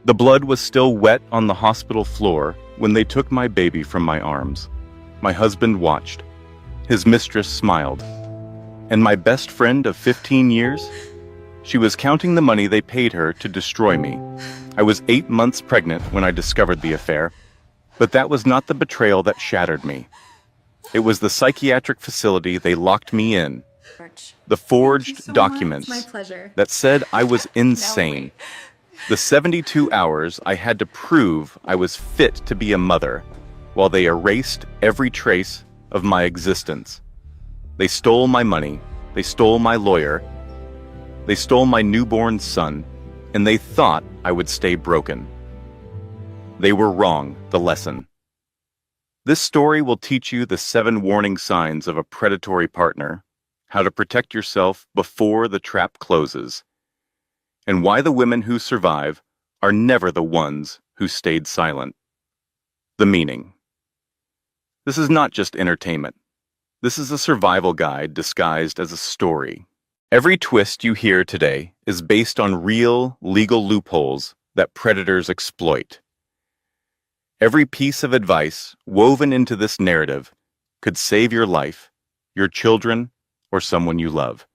The blood was still wet on the hospital floor when they took my baby from my arms. My husband watched. His mistress smiled. And my best friend of 15 years? She was counting the money they paid her to destroy me. I was 8 months pregnant when I discovered the affair, but that was not the betrayal that shattered me. It was the psychiatric facility they locked me in. The forged documents that said I was insane. The 72 hours I had to prove I was fit to be a mother, while they erased every trace of my existence. They stole my money, they stole my lawyer, they stole my newborn son, and they thought I would stay broken. They were wrong, the lesson. This story will teach you the 7 warning signs of a predatory partner, how to protect yourself before the trap closes, and why the women who survive are never the ones who stayed silent. The meaning. This is not just entertainment. This is a survival guide disguised as a story. Every twist you hear today is based on real legal loopholes that predators exploit. Every piece of advice woven into this narrative could save your life, your children, or someone you love.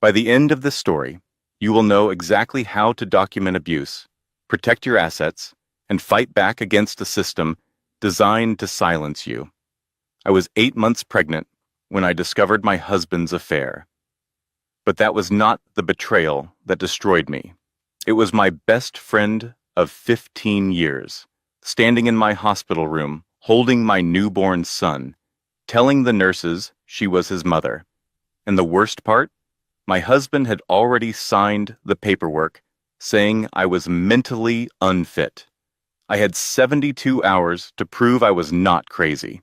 By the end of this story, you will know exactly how to document abuse, protect your assets, and fight back against a system designed to silence you. I was 8 months pregnant when I discovered my husband's affair. But that was not the betrayal that destroyed me. It was my best friend of 15 years, standing in my hospital room, holding my newborn son, telling the nurses she was his mother. And the worst part? My husband had already signed the paperwork saying I was mentally unfit. I had 72 hours to prove I was not crazy,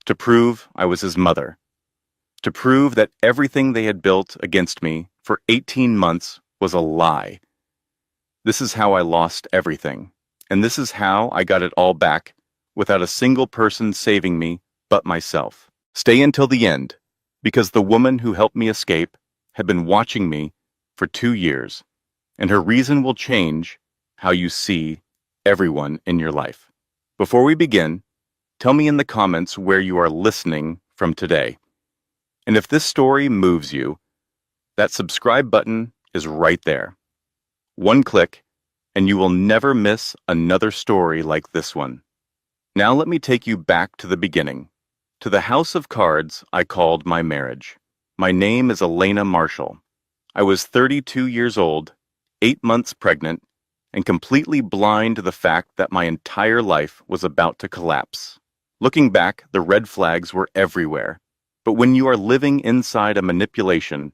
to prove I was his mother, to prove that everything they had built against me for 18 months was a lie. This is how I lost everything, and this is how I got it all back without a single person saving me but myself. Stay until the end, because the woman who helped me escape had been watching me for 2 years, and her reason will change how you see everyone in your life. Before we begin, tell me in the comments where you are listening from today. And if this story moves you, that subscribe button is right there. One click, and you will never miss another story like this one. Now let me take you back to the beginning, to the house of cards I called my marriage. My name is Elena Marshall. I was 32 years old, 8 months pregnant, and completely blind to the fact that my entire life was about to collapse. Looking back, the red flags were everywhere. But when you are living inside a manipulation,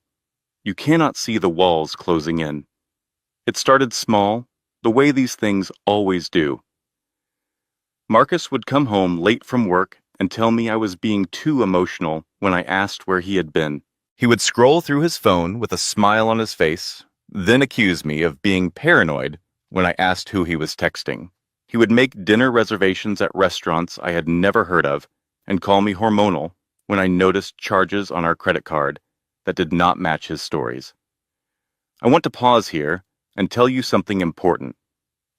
you cannot see the walls closing in. It started small, the way these things always do. Marcus would come home late from work and tell me I was being too emotional when I asked where he had been. He would scroll through his phone with a smile on his face, then accuse me of being paranoid when I asked who he was texting. He would make dinner reservations at restaurants I had never heard of and call me hormonal when I noticed charges on our credit card that did not match his stories. I want to pause here and tell you something important.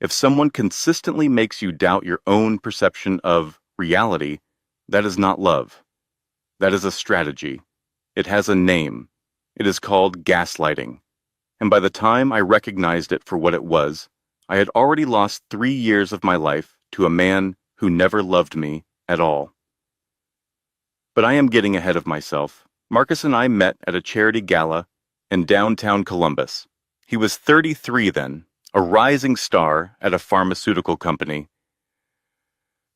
If someone consistently makes you doubt your own perception of reality, that is not love. That is a strategy. It has a name. It is called gaslighting. And by the time I recognized it for what it was, I had already lost 3 years of my life to a man who never loved me at all. But I am getting ahead of myself. Marcus and I met at a charity gala in downtown Columbus. He was 33 then, a rising star at a pharmaceutical company.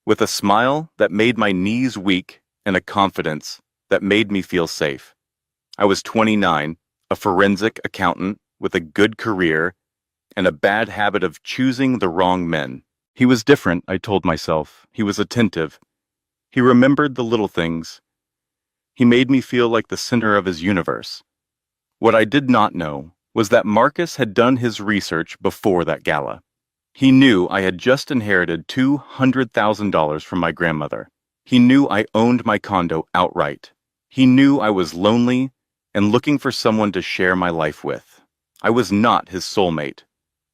With a smile that made my knees weak and a confidence that made me feel safe. I was 29, a forensic accountant with a good career and a bad habit of choosing the wrong men. He was different, I told myself. He was attentive. He remembered the little things. He made me feel like the center of his universe. What I did not know was that Marcus had done his research before that gala. He knew I had just inherited $200,000 from my grandmother. He knew I owned my condo outright. He knew I was lonely and looking for someone to share my life with. I was not his soulmate.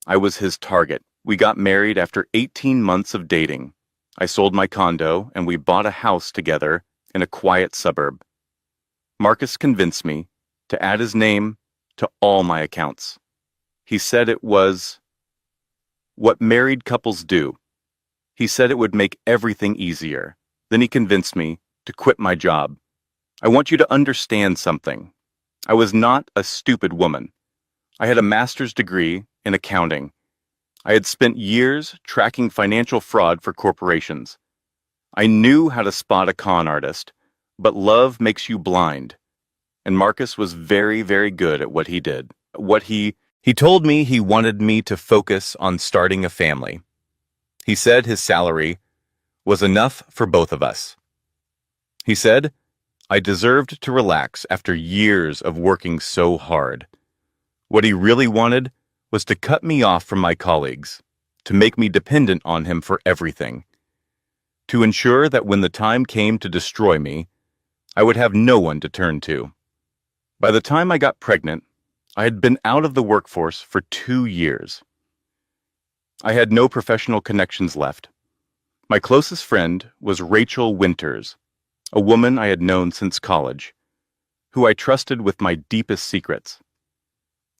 I was his target. We got married after 18 months of dating. I sold my condo and we bought a house together in a quiet suburb. Marcus convinced me to add his name to all my accounts. He said it was what married couples do. He said it would make everything easier. Then he convinced me to quit my job. I want you to understand something. I was not a stupid woman. I had a master's degree in accounting. I had spent years tracking financial fraud for corporations. I knew how to spot a con artist, but love makes you blind. And Marcus was very, very good at what he did. He told me he wanted me to focus on starting a family. He said his salary was enough for both of us. He said I deserved to relax after years of working so hard. What he really wanted was to cut me off from my colleagues, to make me dependent on him for everything, to ensure that when the time came to destroy me, I would have no one to turn to. By the time I got pregnant, I had been out of the workforce for 2 years. I had no professional connections left. My closest friend was Rachel Winters, a woman I had known since college, who I trusted with my deepest secrets.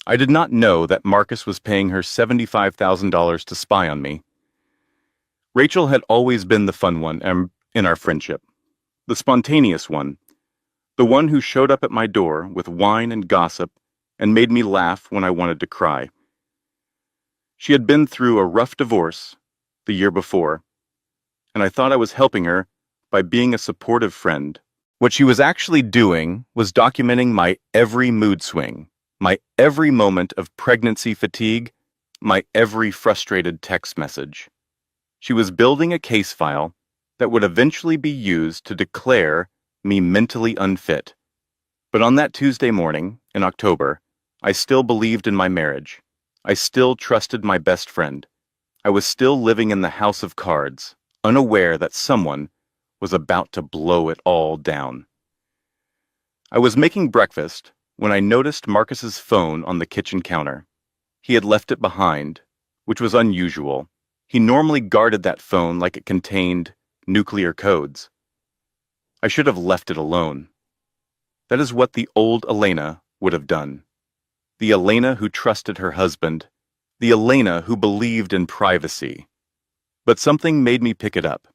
I did not know that Marcus was paying her $75,000 to spy on me. Rachel had always been the fun one in our friendship, the spontaneous one, the one who showed up at my door with wine and gossip and made me laugh when I wanted to cry. She had been through a rough divorce the year before, and I thought I was helping her by being a supportive friend. What she was actually doing was documenting my every mood swing, my every moment of pregnancy fatigue, my every frustrated text message. She was building a case file that would eventually be used to declare me mentally unfit. But on that Tuesday morning, in October, I still believed in my marriage. I still trusted my best friend. I was still living in the house of cards, unaware that someone was about to blow it all down. I was making breakfast when I noticed Marcus's phone on the kitchen counter. He had left it behind, which was unusual. He normally guarded that phone like it contained nuclear codes. I should have left it alone. That is what the old Elena would have done. The Elena who trusted her husband. The Elena who believed in privacy. But something made me pick it up.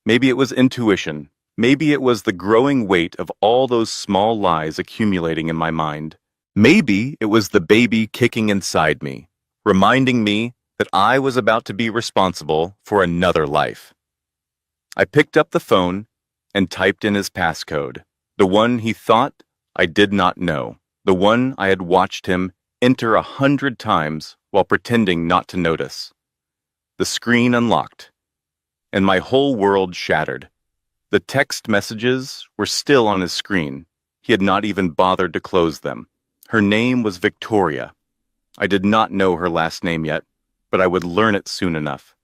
Maybe it was intuition. Maybe it was the growing weight of all those small lies accumulating in my mind. Maybe it was the baby kicking inside me, reminding me that I was about to be responsible for another life. I picked up the phone and typed in his passcode, the one he thought I did not know, the one I had watched him enter 100 times while pretending not to notice. The screen unlocked, and my whole world shattered. The text messages were still on his screen. He had not even bothered to close them. Her name was Victoria. I did not know her last name yet, but I would learn it soon enough.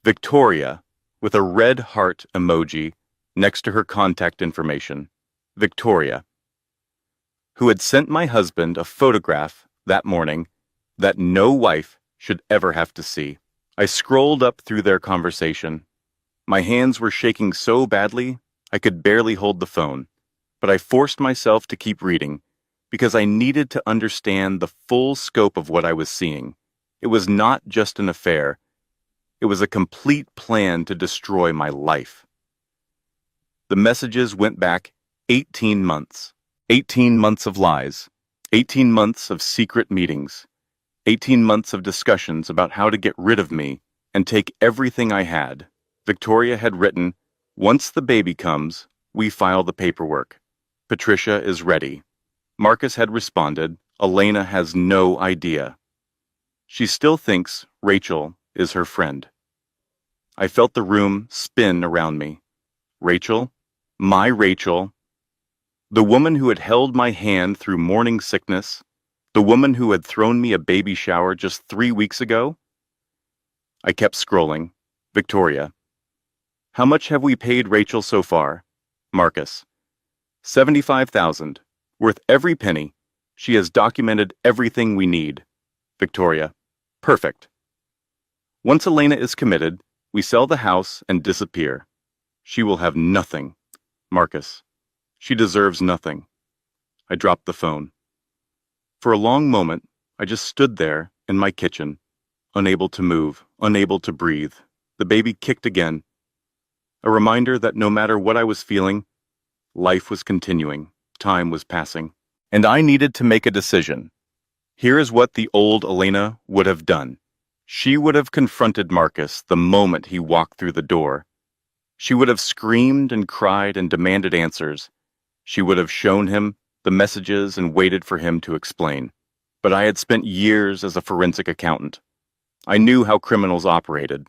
Victoria, with a red heart emoji next to her contact information. Victoria, who had sent my husband a photograph that morning that no wife should ever have to see. I scrolled up through their conversation. My hands were shaking so badly I could barely hold the phone, but I forced myself to keep reading because I needed to understand the full scope of what I was seeing. It was not just an affair. It was a complete plan to destroy my life. The messages went back 18 months. 18 months of lies. 18 months of secret meetings. 18 months of discussions about how to get rid of me and take everything I had. Victoria had written, "Once the baby comes, we file the paperwork. Patricia is ready." Marcus had responded, "Elena has no idea. She still thinks Rachel is her friend." I felt the room spin around me. Rachel, my Rachel, the woman who had held my hand through morning sickness, the woman who had thrown me a baby shower just 3 weeks ago? I kept scrolling. Victoria. "How much have we paid Rachel so far?" Marcus. $75,000. Worth every penny. She has documented everything we need. Victoria. "Perfect. Once Elena is committed, we sell the house and disappear. She will have nothing. Marcus. She deserves nothing. I dropped the phone. For a long moment, I just stood there in my kitchen, unable to move, unable to breathe. The baby kicked again. A reminder that no matter what I was feeling, life was continuing, time was passing. And I needed to make a decision. Here is what the old Elena would have done. She would have confronted Marcus the moment he walked through the door. She would have screamed and cried and demanded answers. She would have shown him the messages and waited for him to explain. But I had spent years as a forensic accountant. I knew how criminals operated.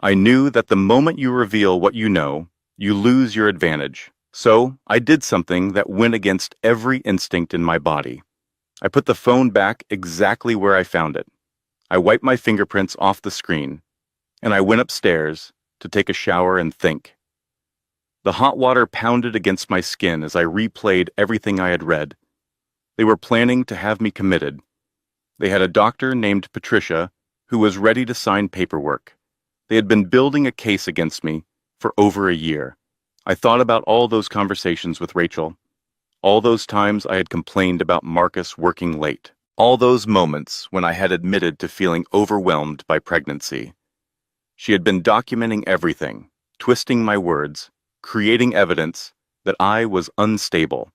I knew that the moment you reveal what you know, you lose your advantage. So I did something that went against every instinct in my body. I put the phone back exactly where I found it. I wiped my fingerprints off the screen, and I went upstairs to take a shower and think. The hot water pounded against my skin as I replayed everything I had read. They were planning to have me committed. They had a doctor named Patricia who was ready to sign paperwork. They had been building a case against me for over a year. I thought about all those conversations with Rachel, all those times I had complained about Marcus working late, all those moments when I had admitted to feeling overwhelmed by pregnancy. She had been documenting everything, twisting my words, creating evidence that I was unstable.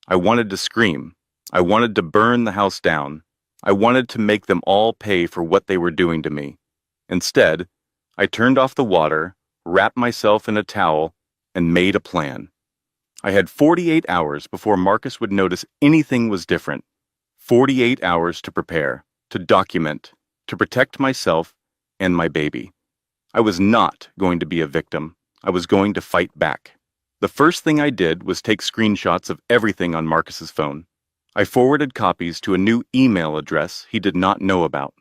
I wanted to scream. I wanted to burn the house down. I wanted to make them all pay for what they were doing to me. Instead, I turned off the water, wrapped myself in a towel, and made a plan. I had 48 hours before Marcus would notice anything was different. 48 hours to prepare, to document, to protect myself and my baby. I was not going to be a victim. I was going to fight back. The first thing I did was take screenshots of everything on Marcus's phone. I forwarded copies to a new email address he did not know about.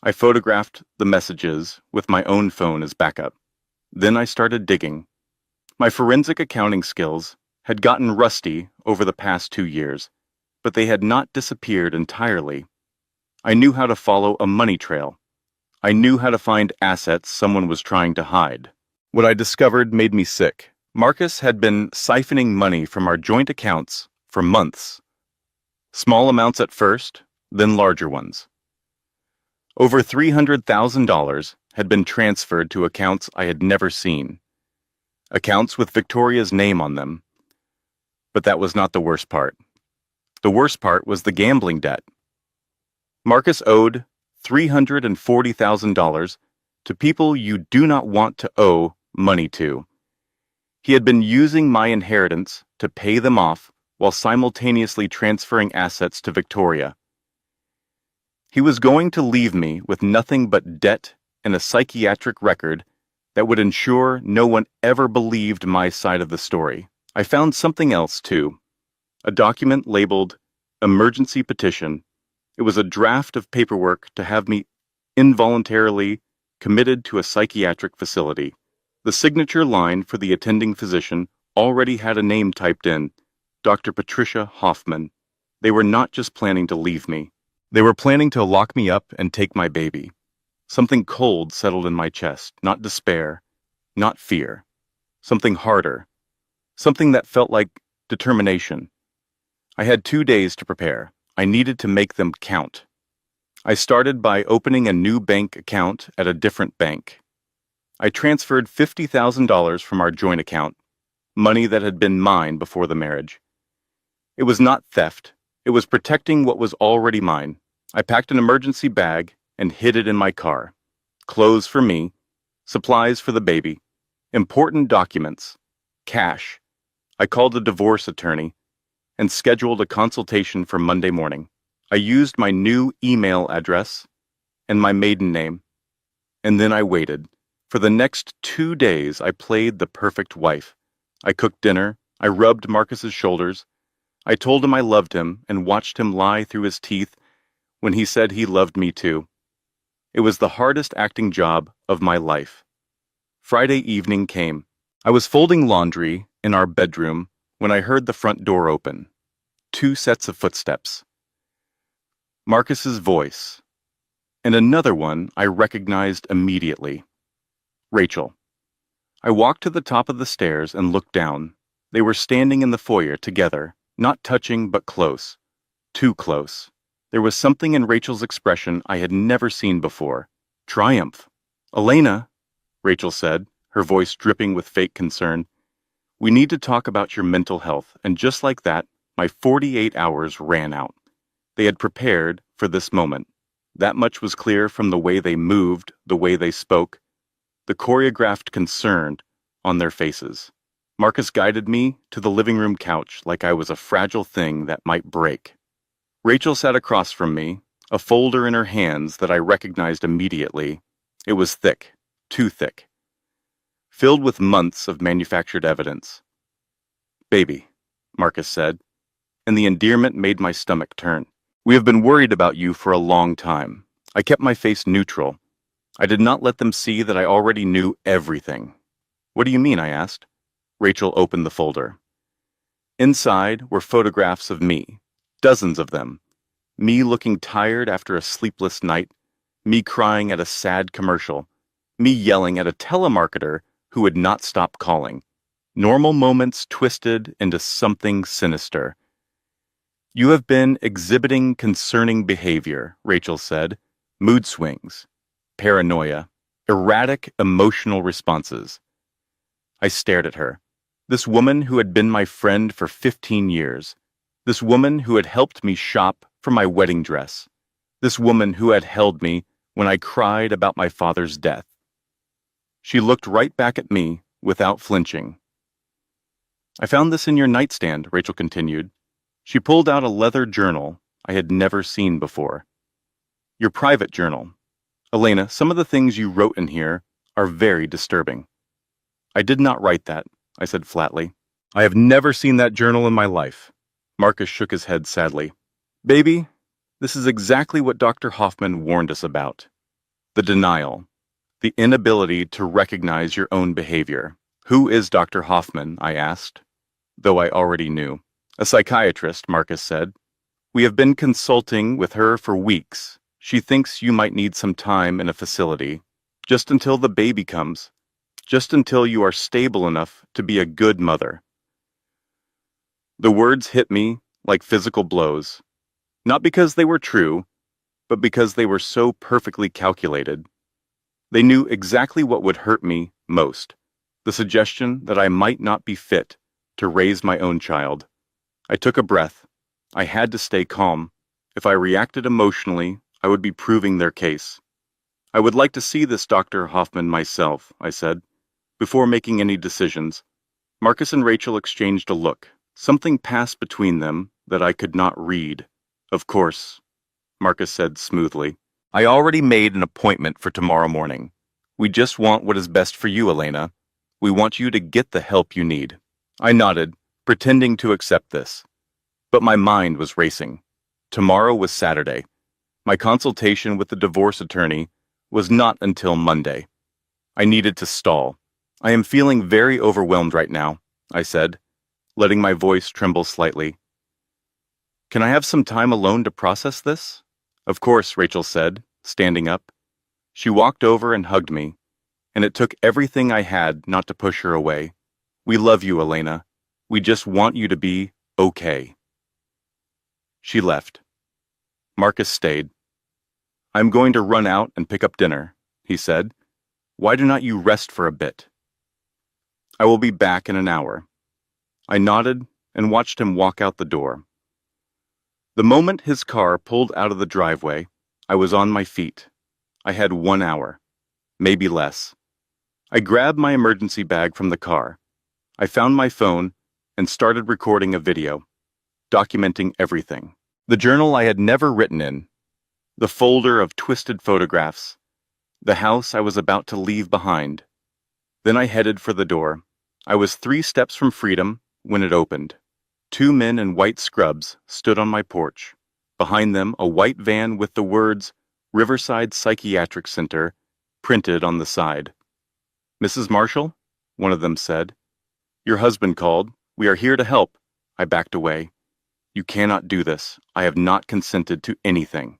I photographed the messages with my own phone as backup. Then I started digging. My forensic accounting skills had gotten rusty over the past 2 years, but they had not disappeared entirely. I knew how to follow a money trail. I knew how to find assets someone was trying to hide. What I discovered made me sick. Marcus had been siphoning money from our joint accounts for months. Small amounts at first, then larger ones. Over $300,000 had been transferred to accounts I had never seen. Accounts with Victoria's name on them. But that was not the worst part. The worst part was the gambling debt. Marcus owed $340,000 to people you do not want to owe money to. He had been using my inheritance to pay them off while simultaneously transferring assets to Victoria. He was going to leave me with nothing but debt and a psychiatric record that would ensure no one ever believed my side of the story. I found something else, too. A document labeled Emergency Petition. It was a draft of paperwork to have me involuntarily committed to a psychiatric facility. The signature line for the attending physician already had a name typed in, Dr. Patricia Hoffman. They were not just planning to leave me. They were planning to lock me up and take my baby. Something cold settled in my chest, not despair, not fear. Something harder. Something that felt like determination. I had 2 days to prepare. I needed to make them count. I started by opening a new bank account at a different bank. I transferred $50,000 from our joint account, money that had been mine before the marriage. It was not theft. It was protecting what was already mine. I packed an emergency bag and hid it in my car. Clothes for me, supplies for the baby, important documents, cash. I called a divorce attorney and scheduled a consultation for Monday morning. I used my new email address and my maiden name. And then I waited. For the next 2 days, I played the perfect wife. I cooked dinner. I rubbed Marcus's shoulders. I told him I loved him and watched him lie through his teeth when he said he loved me too. It was the hardest acting job of my life. Friday evening came. I was folding laundry in our bedroom when I heard the front door open. 2 sets of footsteps. Marcus's voice. And another one I recognized immediately. Rachel. I walked to the top of the stairs and looked down. They were standing in the foyer together, not touching but close. Too close. There was something in Rachel's expression I had never seen before. Triumph. Elena, Rachel said, her voice dripping with fake concern. We need to talk about your mental health, and just like that, my 48 hours ran out. They had prepared for this moment. That much was clear from the way they moved, the way they spoke, the choreographed concern on their faces. Marcus guided me to the living room couch like I was a fragile thing that might break. Rachel sat across from me, a folder in her hands that I recognized immediately. It was thick, too thick, filled with months of manufactured evidence. Baby, Marcus said, and the endearment made my stomach turn. We have been worried about you for a long time. I kept my face neutral. I did not let them see that I already knew everything. What do you mean? I asked. Rachel opened the folder. Inside were photographs of me, dozens of them. Me looking tired after a sleepless night, me crying at a sad commercial, me yelling at a telemarketer who would not stop calling. Normal moments twisted into something sinister. You have been exhibiting concerning behavior, Rachel said. Mood swings, paranoia, erratic emotional responses. I stared at her. This woman who had been my friend for 15 years. This woman who had helped me shop for my wedding dress. This woman who had held me when I cried about my father's death. She looked right back at me without flinching. I found this in your nightstand, Rachel continued. She pulled out a leather journal I had never seen before. Your private journal. Elena, some of the things you wrote in here are very disturbing. I did not write that, I said flatly. I have never seen that journal in my life. Marcus shook his head sadly. Baby, this is exactly what Dr. Hoffman warned us about. The denial. The inability to recognize your own behavior. Who is Dr. Hoffman? I asked, though I already knew. A psychiatrist, Marcus said. We have been consulting with her for weeks. She thinks you might need some time in a facility, just until the baby comes, just until you are stable enough to be a good mother. The words hit me like physical blows, not because they were true, but because they were so perfectly calculated. They knew exactly what would hurt me most, the suggestion that I might not be fit to raise my own child. I took a breath. I had to stay calm. If I reacted emotionally, I would be proving their case. I would like to see this Dr. Hoffman myself, I said, before making any decisions. Marcus and Rachel exchanged a look. Something passed between them that I could not read. Of course, Marcus said smoothly. I already made an appointment for tomorrow morning. We just want what is best for you, Elena. We want you to get the help you need. I nodded, pretending to accept this. But my mind was racing. Tomorrow was Saturday. My consultation with the divorce attorney was not until Monday. I needed to stall. I am feeling very overwhelmed right now, I said, letting my voice tremble slightly. Can I have some time alone to process this? Of course, Rachel said, standing up. She walked over and hugged me, and it took everything I had not to push her away. We love you, Elena. We just want you to be okay. She left. Marcus stayed. I'm going to run out and pick up dinner, he said. Why do not you rest for a bit? I will be back in an hour. I nodded and watched him walk out the door. The moment his car pulled out of the driveway, I was on my feet. I had 1 hour, maybe less. I grabbed my emergency bag from the car. I found my phone and started recording a video, documenting everything. The journal I had never written in, the folder of twisted photographs, the house I was about to leave behind. Then I headed for the door. I was 3 steps from freedom when it opened. 2 men in white scrubs stood on my porch. Behind them, a white van with the words Riverside Psychiatric Center printed on the side. Mrs. Marshall? One of them said. Your husband called. We are here to help. I backed away. You cannot do this. I have not consented to anything.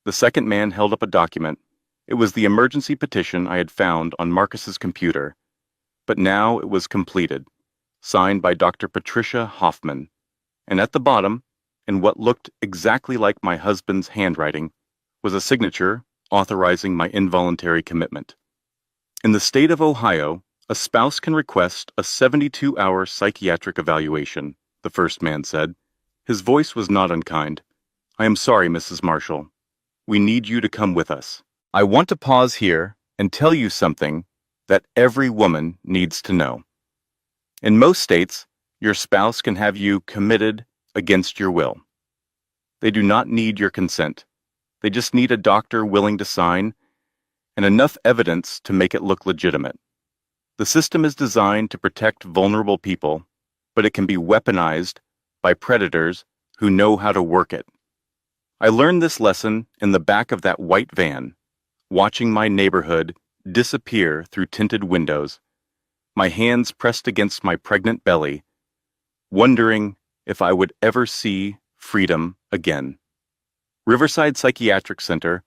The The second man held up a document. It was the emergency petition I had found on Marcus's computer, but now it was completed, signed by Dr. Patricia Hoffman, and at the bottom, in what looked exactly like my husband's handwriting, was a signature authorizing my involuntary commitment. In the state of Ohio, a spouse can request a 72-hour psychiatric evaluation, the first man said. His voice was not unkind. I am sorry, Mrs. Marshall. We need you to come with us. I want to pause here and tell you something that every woman needs to know. In most states, your spouse can have you committed against your will. They do not need your consent. They just need a doctor willing to sign and enough evidence to make it look legitimate. The system is designed to protect vulnerable people, but it can be weaponized by predators who know how to work it. I learned this lesson in the back of that white van, watching my neighborhood disappear through tinted windows, my hands pressed against my pregnant belly, wondering if I would ever see freedom again. Riverside Psychiatric Center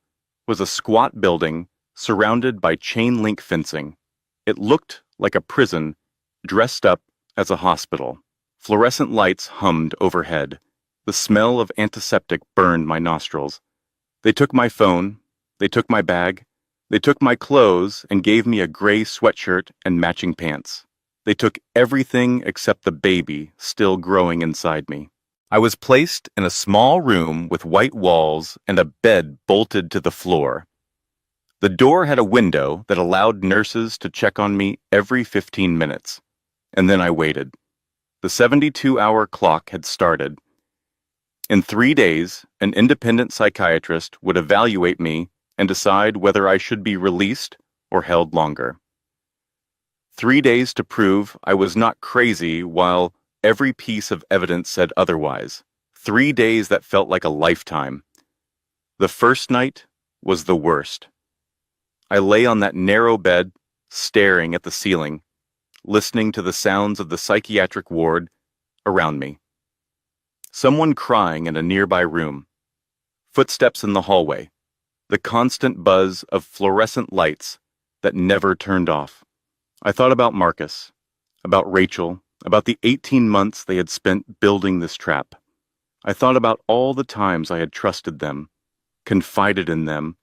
was a squat building surrounded by chain-link fencing. It looked like a prison dressed up as a hospital. Fluorescent lights hummed overhead. The smell of antiseptic burned my nostrils. They took my phone, they took my bag, they took my clothes and gave me a gray sweatshirt and matching pants. They took everything except the baby still growing inside me. I was placed in a small room with white walls and a bed bolted to the floor. The door had a window that allowed nurses to check on me every 15 minutes, and then I waited. The 72-hour clock had started. In 3 days, an independent psychiatrist would evaluate me and decide whether I should be released or held longer. 3 days to prove I was not crazy while every piece of evidence said otherwise. 3 days that felt like a lifetime. The first night was the worst. I lay on that narrow bed, staring at the ceiling, listening to the sounds of the psychiatric ward around me. Someone crying in a nearby room. Footsteps in the hallway. The constant buzz of fluorescent lights that never turned off. I thought about Marcus, about Rachel, about the 18 months they had spent building this trap. I thought about all the times I had trusted them, confided in them,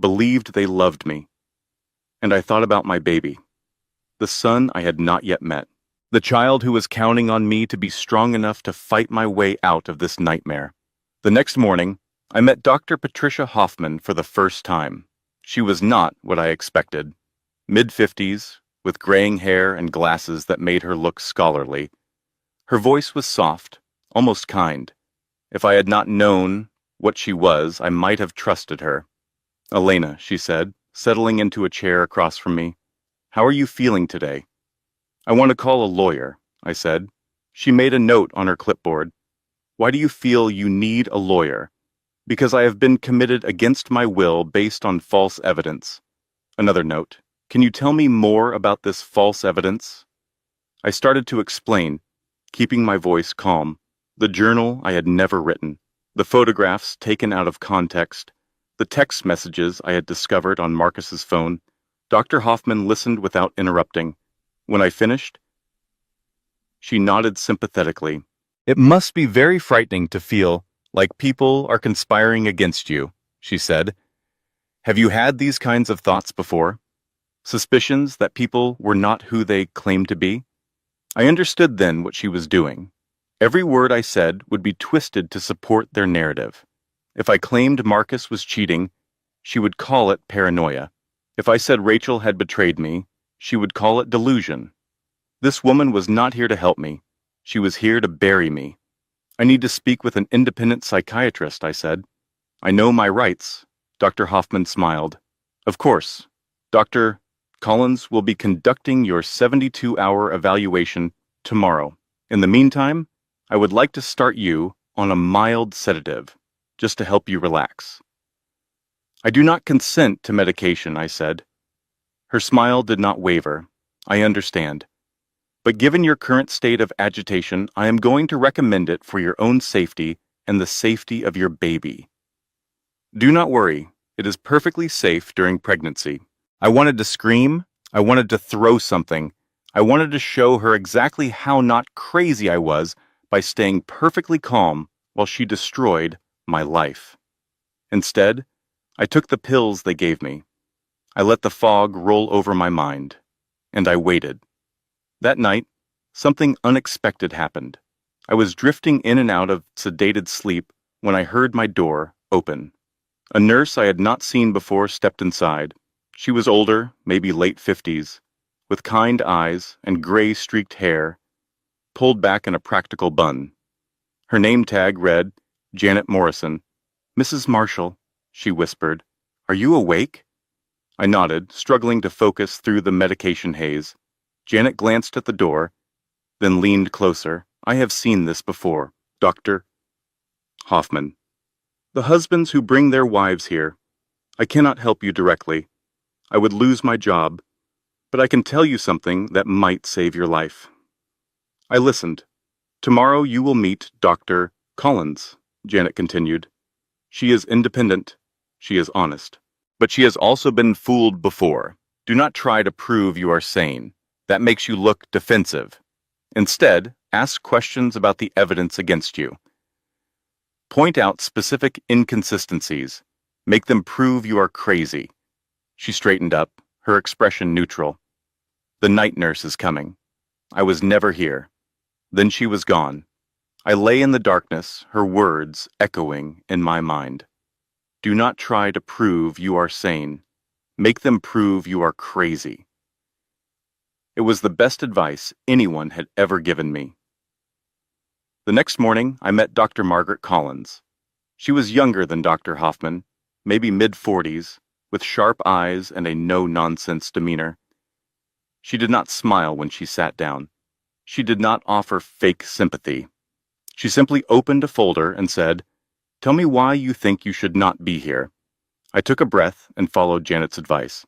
believed they loved me. And I thought about my baby, the son I had not yet met, the child who was counting on me to be strong enough to fight my way out of this nightmare. The next morning, I met Dr. Patricia Hoffman for the first time. She was not what I expected. Mid-50s, with graying hair and glasses that made her look scholarly. Her voice was soft, almost kind. If I had not known what she was, I might have trusted her. "Elena," she said, settling into a chair across from me. "How are you feeling today?" "I want to call a lawyer," I said. She made a note on her clipboard. "Why do you feel you need a lawyer?" "Because I have been committed against my will based on false evidence." Another note. "Can you tell me more about this false evidence?" I started to explain, keeping my voice calm. The journal I had never written, the photographs taken out of context, the text messages I had discovered on Marcus's phone. Dr. Hoffman listened without interrupting. When I finished, she nodded sympathetically. "It must be very frightening to feel like people are conspiring against you," she said. "Have you had these kinds of thoughts before? Suspicions that people were not who they claimed to be?" I understood then what she was doing. Every word I said would be twisted to support their narrative. If I claimed Marcus was cheating, she would call it paranoia. If I said Rachel had betrayed me, she would call it delusion. This woman was not here to help me. She was here to bury me. "I need to speak with an independent psychiatrist," I said. "I know my rights." Dr. Hoffman smiled. "Of course. Dr. Collins will be conducting your 72-hour evaluation tomorrow. In the meantime, I would like to start you on a mild sedative, just to help you relax." "I do not consent to medication," I said. Her smile did not waver. "I understand. But given your current state of agitation, I am going to recommend it for your own safety and the safety of your baby." Do not worry. It is perfectly safe during pregnancy. I wanted to scream. I wanted to throw something. I wanted to show her exactly how not crazy I was by staying perfectly calm while she destroyed my life. Instead, I took the pills they gave me. I let the fog roll over my mind, and I waited. That night, something unexpected happened. I was drifting in and out of sedated sleep when I heard my door open. A nurse I had not seen before stepped inside. She was older, maybe late 50s, with kind eyes and gray-streaked hair, pulled back in a practical bun. Her name tag read, Janet Morrison. "Mrs. Marshall," she whispered. "Are you awake?" I nodded, struggling to focus through the medication haze. Janet glanced at the door, then leaned closer. "I have seen this before, Dr. Hoffman. The husbands who bring their wives here. I cannot help you directly. I would lose my job, but I can tell you something that might save your life." I listened. "Tomorrow you will meet Dr. Collins," Janet continued. "She is independent. She is honest. But she has also been fooled before. Do not try to prove you are sane. That makes you look defensive. Instead, ask questions about the evidence against you. Point out specific inconsistencies. Make them prove you are crazy." She straightened up, her expression neutral. "The night nurse is coming. I was never here." Then she was gone. I lay in the darkness, her words echoing in my mind. Do not try to prove you are sane. Make them prove you are crazy. It was the best advice anyone had ever given me. The next morning, I met Dr. Margaret Collins. She was younger than Dr. Hoffman, maybe mid-40s, with sharp eyes and a no-nonsense demeanor. She did not smile when she sat down. She did not offer fake sympathy. She simply opened a folder and said, "Tell me why you think you should not be here." I took a breath and followed Janet's advice.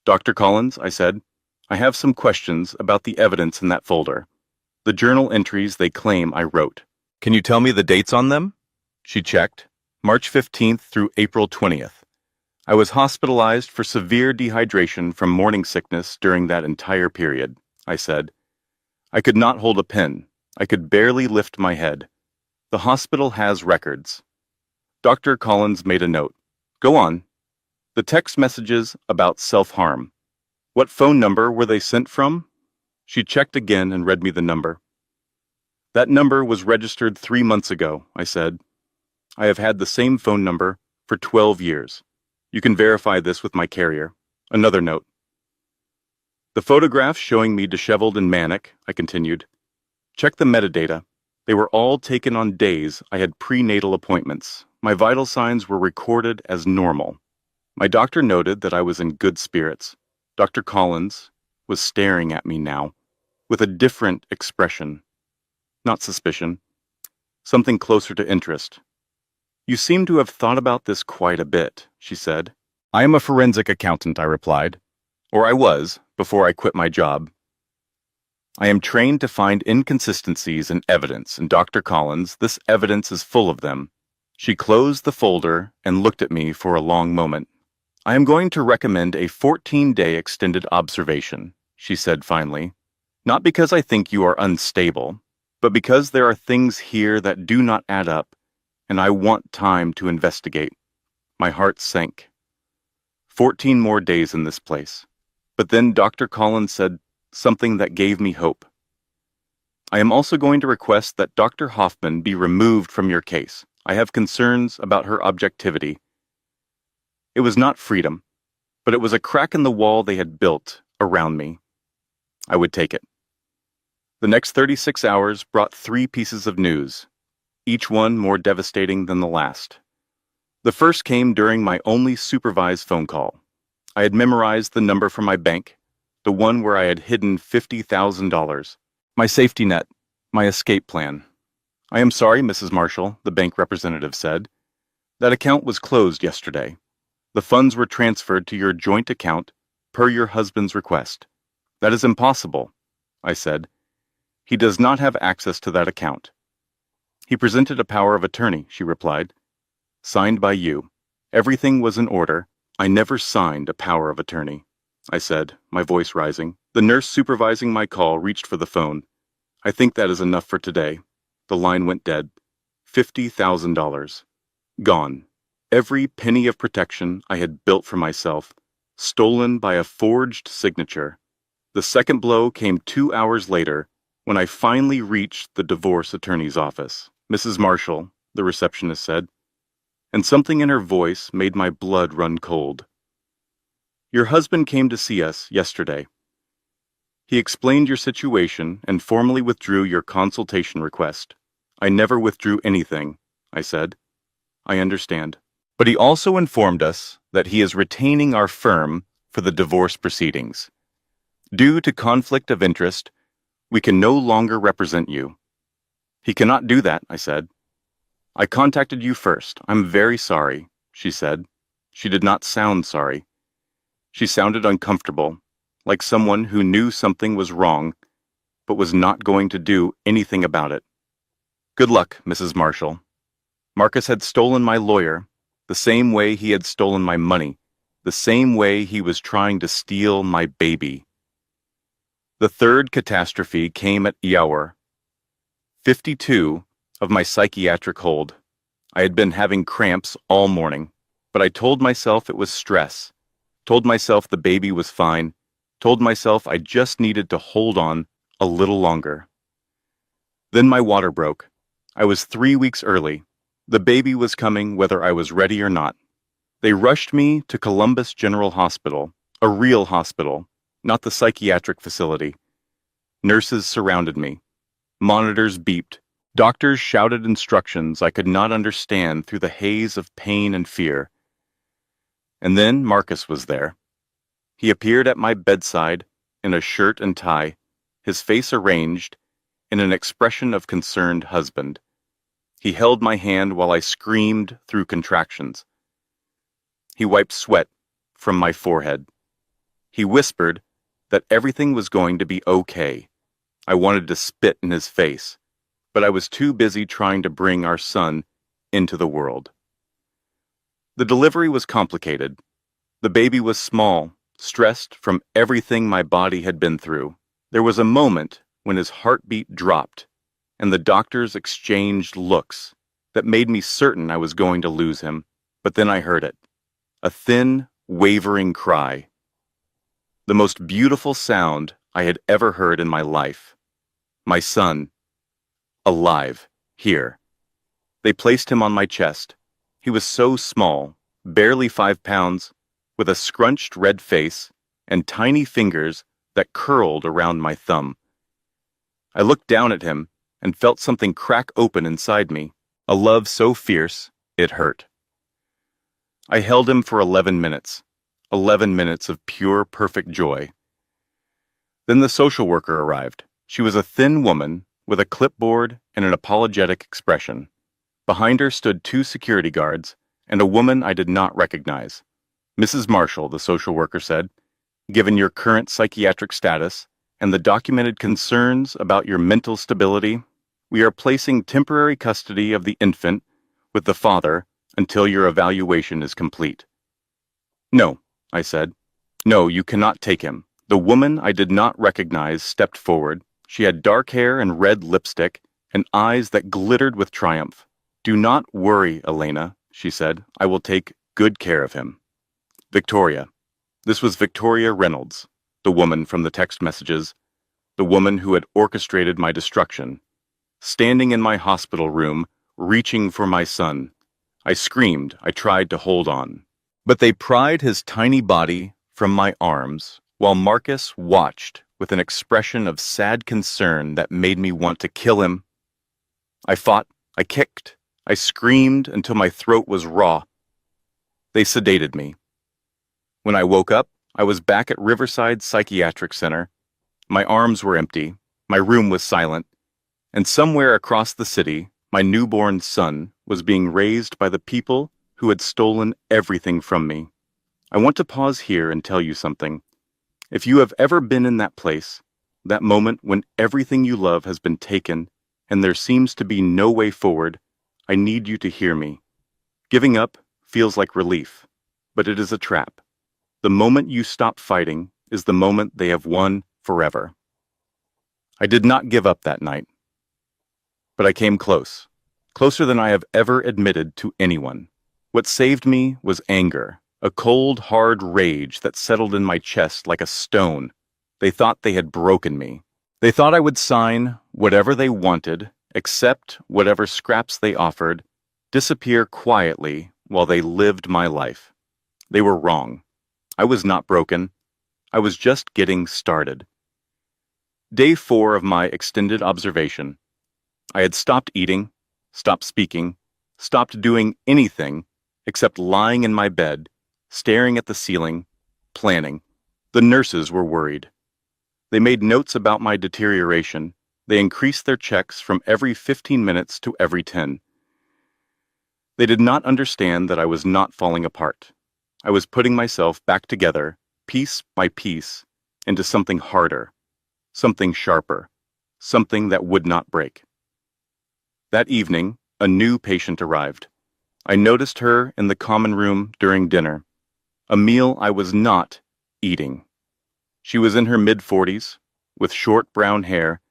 "Dr. Collins," I said, "I have some questions about the evidence in that folder. The journal entries they claim I wrote. Can you tell me the dates on them?" She checked. March 15th through April 20th. I was hospitalized for severe dehydration from morning sickness during that entire period, I said. I could not hold a pen. I could barely lift my head. The hospital has records. Dr. Collins made a note. "Go on." "The text messages about self-harm. What phone number were they sent from?" She checked again and read me the number. "That number was registered 3 months ago," I said. "I have had the same phone number for 12 years. You can verify this with my carrier." Another note. "The photographs showing me disheveled and manic," I continued. "Check the metadata. They were all taken on days I had prenatal appointments. My vital signs were recorded as normal." My doctor noted that I was in good spirits. Dr. Collins was staring at me now, with a different expression. Not suspicion. Something closer to interest. "You seem to have thought about this quite a bit," she said. "I am a forensic accountant," I replied. Or I was, before I quit my job. "I am trained to find inconsistencies in evidence, and Dr. Collins, this evidence is full of them." She closed the folder and looked at me for a long moment. "I am going to recommend a 14-day extended observation," she said finally. "Not because I think you are unstable, but because there are things here that do not add up, and I want time to investigate." My heart sank. 14 more days in this place. But then Dr. Collins said something that gave me hope. "I am also going to request that Dr. Hoffman be removed from your case. I have concerns about her objectivity." It was not freedom, but it was a crack in the wall they had built around me. I would take it. The next 36 hours brought 3 pieces of news, each one more devastating than the last. The first came during my only supervised phone call. I had memorized the number from my bank, the one where I had hidden $50,000. My safety net, my escape plan. "I am sorry, Mrs. Marshall," the bank representative said. "That account was closed yesterday. The funds were transferred to your joint account per your husband's request." "That is impossible," I said. "He does not have access to that account." "He presented a power of attorney," she replied. "Signed by you. Everything was in order. I never signed a power of attorney, I said, my voice rising. The nurse supervising my call reached for the phone. I think that is enough for today. The line went dead. $50,000. Gone. Every penny of protection I had built for myself, stolen by a forged signature. The second blow came 2 hours later when I finally reached the divorce attorney's office. Mrs. Marshall, the receptionist said, and something in her voice made my blood run cold. Your husband came to see us yesterday. He explained your situation and formally withdrew your consultation request. I never withdrew anything, I said. I understand. But he also informed us that he is retaining our firm for the divorce proceedings. Due to conflict of interest, we can no longer represent you. He cannot do that, I said. I contacted you first. I'm very sorry, she said. She did not sound sorry. She sounded uncomfortable, like someone who knew something was wrong, but was not going to do anything about it. Good luck, Mrs. Marshall. Marcus had stolen my lawyer, the same way he had stolen my money, the same way he was trying to steal my baby. The third catastrophe came at Yower. 52 of my psychiatric hold. I had been having cramps all morning, but I told myself it was stress, told myself the baby was fine, told myself I just needed to hold on a little longer. Then my water broke. I was 3 weeks early. The baby was coming whether I was ready or not. They rushed me to Columbus General Hospital, a real hospital, not the psychiatric facility. Nurses surrounded me. Monitors beeped. Doctors shouted instructions I could not understand through the haze of pain and fear. And then Marcus was there. He appeared at my bedside in a shirt and tie, his face arranged in an expression of concerned husband. He held my hand while I screamed through contractions. He wiped sweat from my forehead. He whispered that everything was going to be okay. I wanted to spit in his face, but I was too busy trying to bring our son into the world. The delivery was complicated. The baby was small, stressed from everything my body had been through. There was a moment when his heartbeat dropped, and the doctors exchanged looks that made me certain I was going to lose him. But then I heard it, a thin, wavering cry. The most beautiful sound I had ever heard in my life. My son, alive, here. They placed him on my chest. He was so small, barely 5 pounds, with a scrunched red face and tiny fingers that curled around my thumb. I looked down at him and felt something crack open inside me, a love so fierce it hurt. I held him for 11 minutes, 11 minutes of pure, perfect joy. Then the social worker arrived. She was a thin woman with a clipboard and an apologetic expression. Behind her stood 2 security guards and a woman I did not recognize. Mrs. Marshall, the social worker said, given your current psychiatric status and the documented concerns about your mental stability, we are placing temporary custody of the infant with the father until your evaluation is complete. No, I said. No, you cannot take him. The woman I did not recognize stepped forward. She had dark hair and red lipstick and eyes that glittered with triumph. Do not worry, Elena, she said. I will take good care of him. Victoria. This was Victoria Reynolds, the woman from the text messages, the woman who had orchestrated my destruction. Standing in my hospital room, reaching for my son. I screamed. I tried to hold on. But they pried his tiny body from my arms while Marcus watched with an expression of sad concern that made me want to kill him. I fought. I kicked. I screamed until my throat was raw. They sedated me. When I woke up, I was back at Riverside Psychiatric Center. My arms were empty. My room was silent. And somewhere across the city, my newborn son was being raised by the people who had stolen everything from me. I want to pause here and tell you something. If you have ever been in that place, that moment when everything you love has been taken and there seems to be no way forward, I need you to hear me. Giving up feels like relief, but it is a trap. The moment you stop fighting is the moment they have won forever. I did not give up that night, but I came close, closer than I have ever admitted to anyone. What saved me was anger, a cold, hard rage that settled in my chest like a stone. They thought they had broken me. They thought I would sign whatever they wanted, accept whatever scraps they offered, disappear quietly while they lived my life. They were wrong. I was not broken. I was just getting started. Day 4 of my extended observation. I had stopped eating, stopped speaking, stopped doing anything except lying in my bed, staring at the ceiling, planning. The nurses were worried. They made notes about my deterioration. They increased their checks from every 15 minutes to every 10. They did not understand that I was not falling apart. I was putting myself back together, piece by piece, into something harder, something sharper, something that would not break. That evening, a new patient arrived. I noticed her in the common room during dinner, a meal I was not eating. She was in her mid-40s, with short brown hair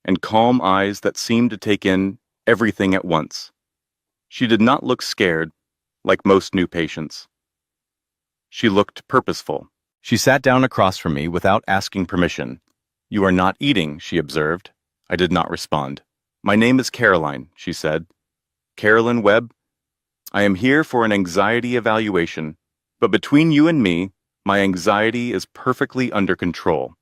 and calm eyes that seemed to take in everything at once. She did not look scared, like most new patients. She looked purposeful. She sat down across from me without asking permission. "You are not eating," she observed. I did not respond. "My name is Caroline," she said. "Carolyn Webb. I am here for an anxiety evaluation, but between you and me, my anxiety is perfectly under control."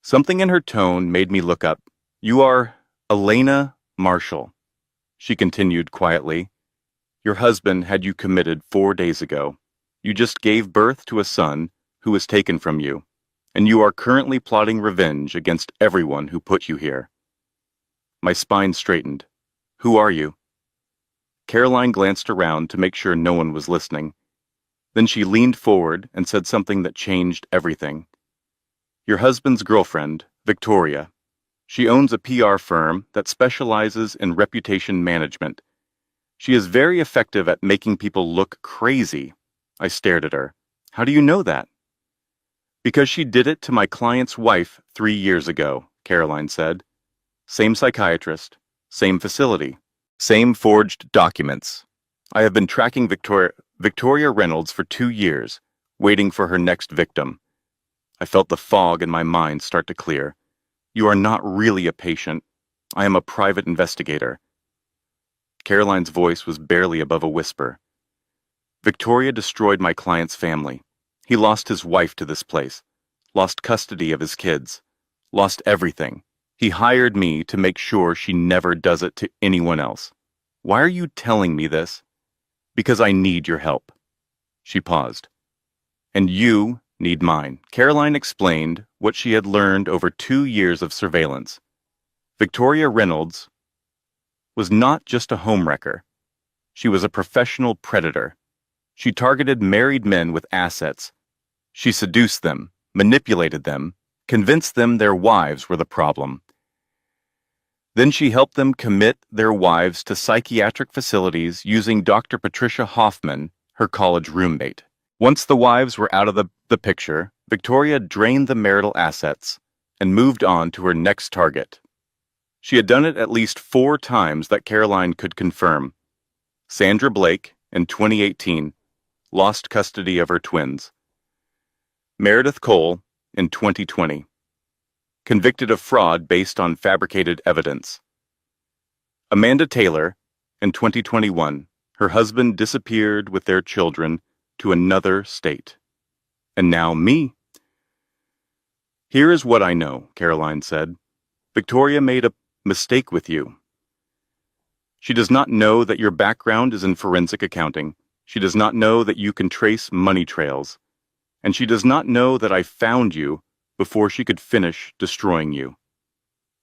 Something in her tone made me look up. "You are Elena Marshall," she continued quietly. "Your husband had you committed 4 days ago. You just gave birth to a son who was taken from you, and you are currently plotting revenge against everyone who put you here." My spine straightened. "Who are you?" Caroline glanced around to make sure no one was listening. Then she leaned forward and said something that changed everything. "Your husband's girlfriend, Victoria. She owns a PR firm that specializes in reputation management. She is very effective at making people look crazy." I stared at her. "How do you know that?" "Because she did it to my client's wife 3 years ago," Caroline said. "Same psychiatrist, same facility, same forged documents. I have been tracking Victoria Reynolds for 2 years, waiting for her next victim." I felt the fog in my mind start to clear. "You are not really a patient. I am a private investigator." Caroline's voice was barely above a whisper. "Victoria destroyed my client's family. He lost his wife to this place, lost custody of his kids, lost everything. He hired me to make sure she never does it to anyone else. Why are you telling me this?" "Because I need your help." She paused. "And you need mine." Caroline explained what she had learned over 2 years of surveillance. Victoria Reynolds was not just a homewrecker. She was a professional predator. She targeted married men with assets. She seduced them, manipulated them, convinced them their wives were the problem. Then she helped them commit their wives to psychiatric facilities using Dr. Patricia Hoffman, her college roommate. Once the wives were out of the picture, Victoria drained the marital assets and moved on to her next target. She had done it at least 4 times that Caroline could confirm. Sandra Blake, in 2018, lost custody of her twins. Meredith Cole, in 2020, convicted of fraud based on fabricated evidence. Amanda Taylor, in 2021, her husband disappeared with their children to another state. And now me. "Here is what I know," Caroline said. "Victoria made a mistake with you. She does not know that your background is in forensic accounting. She does not know that you can trace money trails. And she does not know that I found you before she could finish destroying you.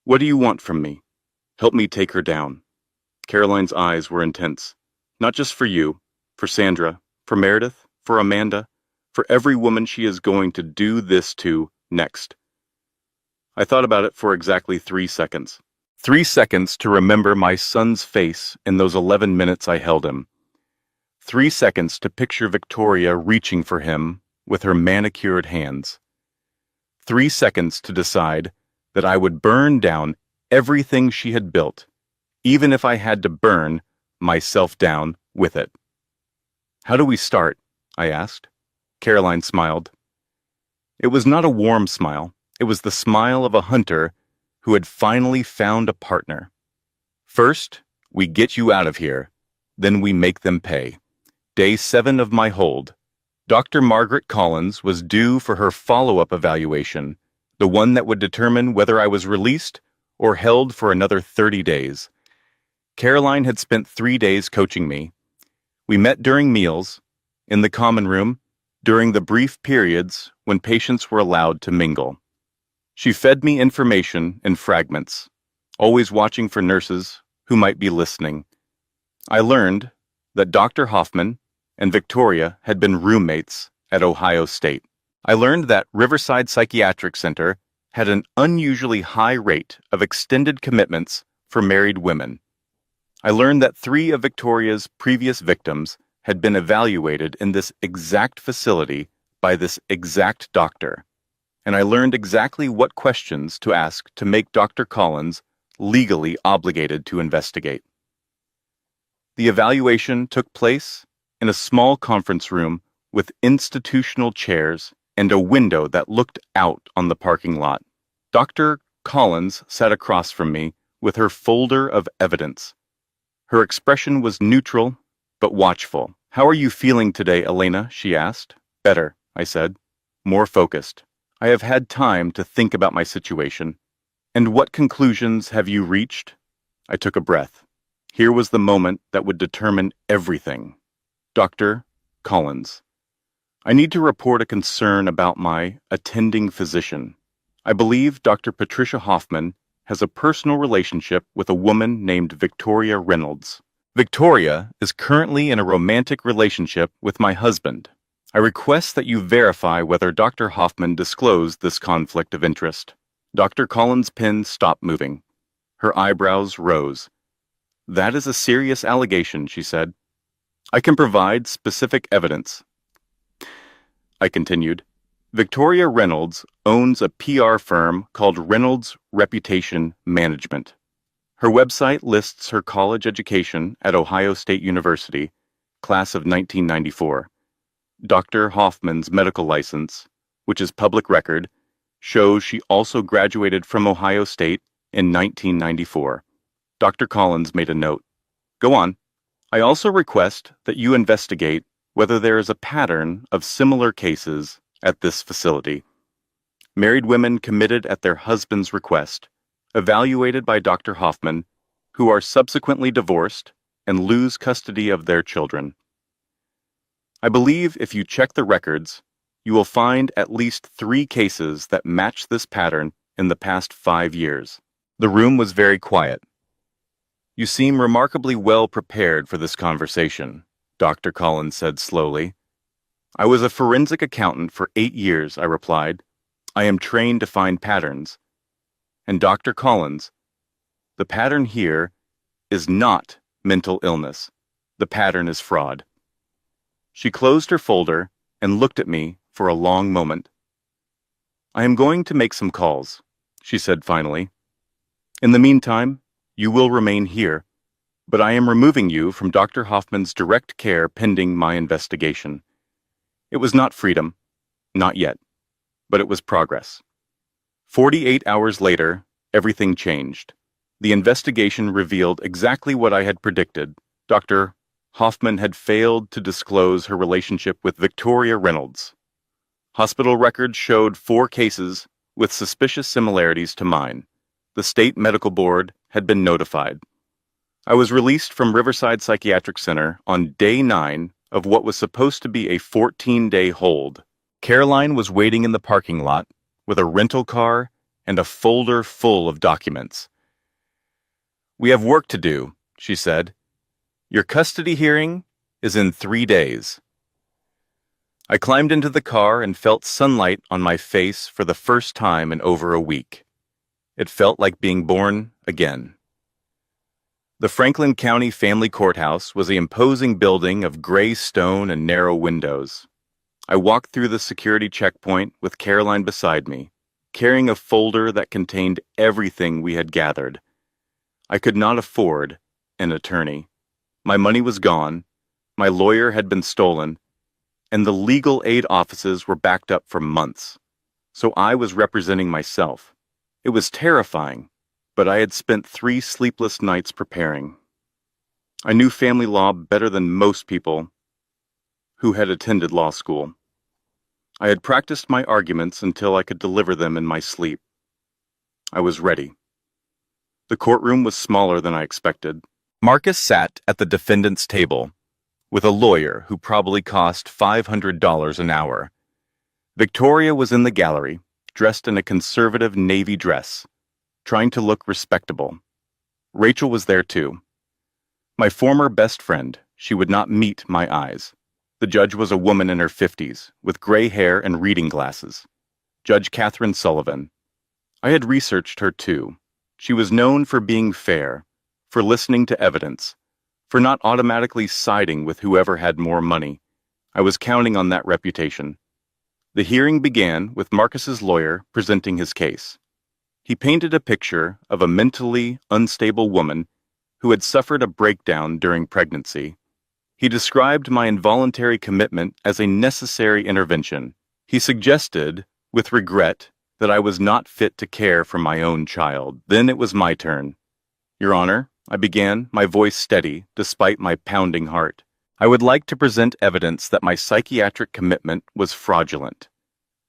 What do you want from me? Help me take her down." Caroline's eyes were intense. "Not just for you, for Sandra, for Meredith, for Amanda, for every woman she is going to do this to next." I thought about it for exactly 3 seconds. 3 seconds to remember my son's face in those 11 minutes I held him. 3 seconds to picture Victoria reaching for him with her manicured hands. 3 seconds to decide that I would burn down everything she had built, even if I had to burn myself down with it. "How do we start?" I asked. Caroline smiled. It was not a warm smile. It was the smile of a hunter who had finally found a partner. "First, we get you out of here. Then we make them pay." Day 7 of my hold. Dr. Margaret Collins was due for her follow-up evaluation, the one that would determine whether I was released or held for another 30 days. Caroline had spent 3 days coaching me. We met during meals, in the common room, during the brief periods when patients were allowed to mingle. She fed me information in fragments, always watching for nurses who might be listening. I learned that Dr. Hoffman and Victoria had been roommates at Ohio State. I learned that Riverside Psychiatric Center had an unusually high rate of extended commitments for married women. I learned that 3 of Victoria's previous victims had been evaluated in this exact facility by this exact doctor. And I learned exactly what questions to ask to make Dr. Collins legally obligated to investigate. The evaluation took place in a small conference room with institutional chairs and a window that looked out on the parking lot. Dr. Collins sat across from me with her folder of evidence. Her expression was neutral but watchful. "How are you feeling today, Elena?" she asked. "Better," I said. "More focused. I have had time to think about my situation." "And what conclusions have you reached?" I took a breath. Here was the moment that would determine everything. "Dr. Collins, I need to report a concern about my attending physician. I believe Dr. Patricia Hoffman has a personal relationship with a woman named Victoria Reynolds. Victoria is currently in a romantic relationship with my husband. I request that you verify whether Dr. Hoffman disclosed this conflict of interest." Dr. Collins' pen stopped moving. Her eyebrows rose. "That is a serious allegation," she said. "I can provide specific evidence." I continued. "Victoria Reynolds owns a PR firm called Reynolds Reputation Management. Her website lists her college education at Ohio State University, class of 1994. Dr. Hoffman's medical license, which is public record, shows she also graduated from Ohio State in 1994. Dr. Collins made a note. "Go on. I also request that you investigate whether there is a pattern of similar cases at this facility. Married women committed at their husband's request, evaluated by Dr. Hoffman, who are subsequently divorced and lose custody of their children. I believe if you check the records, you will find at least 3 cases that match this pattern in the past 5 years." The room was very quiet. "You seem remarkably well prepared for this conversation," Dr. Collins said slowly. "I was a forensic accountant for 8 years," I replied. "I am trained to find patterns. And Dr. Collins, the pattern here is not mental illness. The pattern is fraud." She closed her folder and looked at me for a long moment. "I am going to make some calls," she said finally. "In the meantime, you will remain here, but I am removing you from Dr. Hoffman's direct care pending my investigation." It was not freedom, not yet, but it was progress. 48 hours later, everything changed. The investigation revealed exactly what I had predicted. Dr. Hoffman had failed to disclose her relationship with Victoria Reynolds. Hospital records showed 4 cases with suspicious similarities to mine. The state medical board had been notified. I was released from Riverside Psychiatric Center on day 9 of what was supposed to be a 14-day hold. Caroline was waiting in the parking lot with a rental car and a folder full of documents. "We have work to do," she said. "Your custody hearing is in 3 days." I climbed into the car and felt sunlight on my face for the first time in over a week. It felt like being born again. The Franklin County Family Courthouse was an imposing building of gray stone and narrow windows. I walked through the security checkpoint with Caroline beside me, carrying a folder that contained everything we had gathered. I could not afford an attorney. My money was gone, my lawyer had been stolen, and the legal aid offices were backed up for months. So I was representing myself. It was terrifying, but I had spent 3 sleepless nights preparing. I knew family law better than most people who had attended law school. I had practiced my arguments until I could deliver them in my sleep. I was ready. The courtroom was smaller than I expected. Marcus sat at the defendant's table, with a lawyer who probably cost $500 an hour. Victoria was in the gallery, dressed in a conservative navy dress, trying to look respectable. Rachel was there too. My former best friend, she would not meet my eyes. The judge was a woman in her 50s, with gray hair and reading glasses. Judge Catherine Sullivan. I had researched her too. She was known for being fair, for listening to evidence, for not automatically siding with whoever had more money. I was counting on that reputation. The hearing began with Marcus's lawyer presenting his case. He painted a picture of a mentally unstable woman who had suffered a breakdown during pregnancy. He described my involuntary commitment as a necessary intervention. He suggested, with regret, that I was not fit to care for my own child. Then it was my turn. Your Honor, I began, my voice steady, despite my pounding heart. I would like to present evidence that my psychiatric commitment was fraudulent,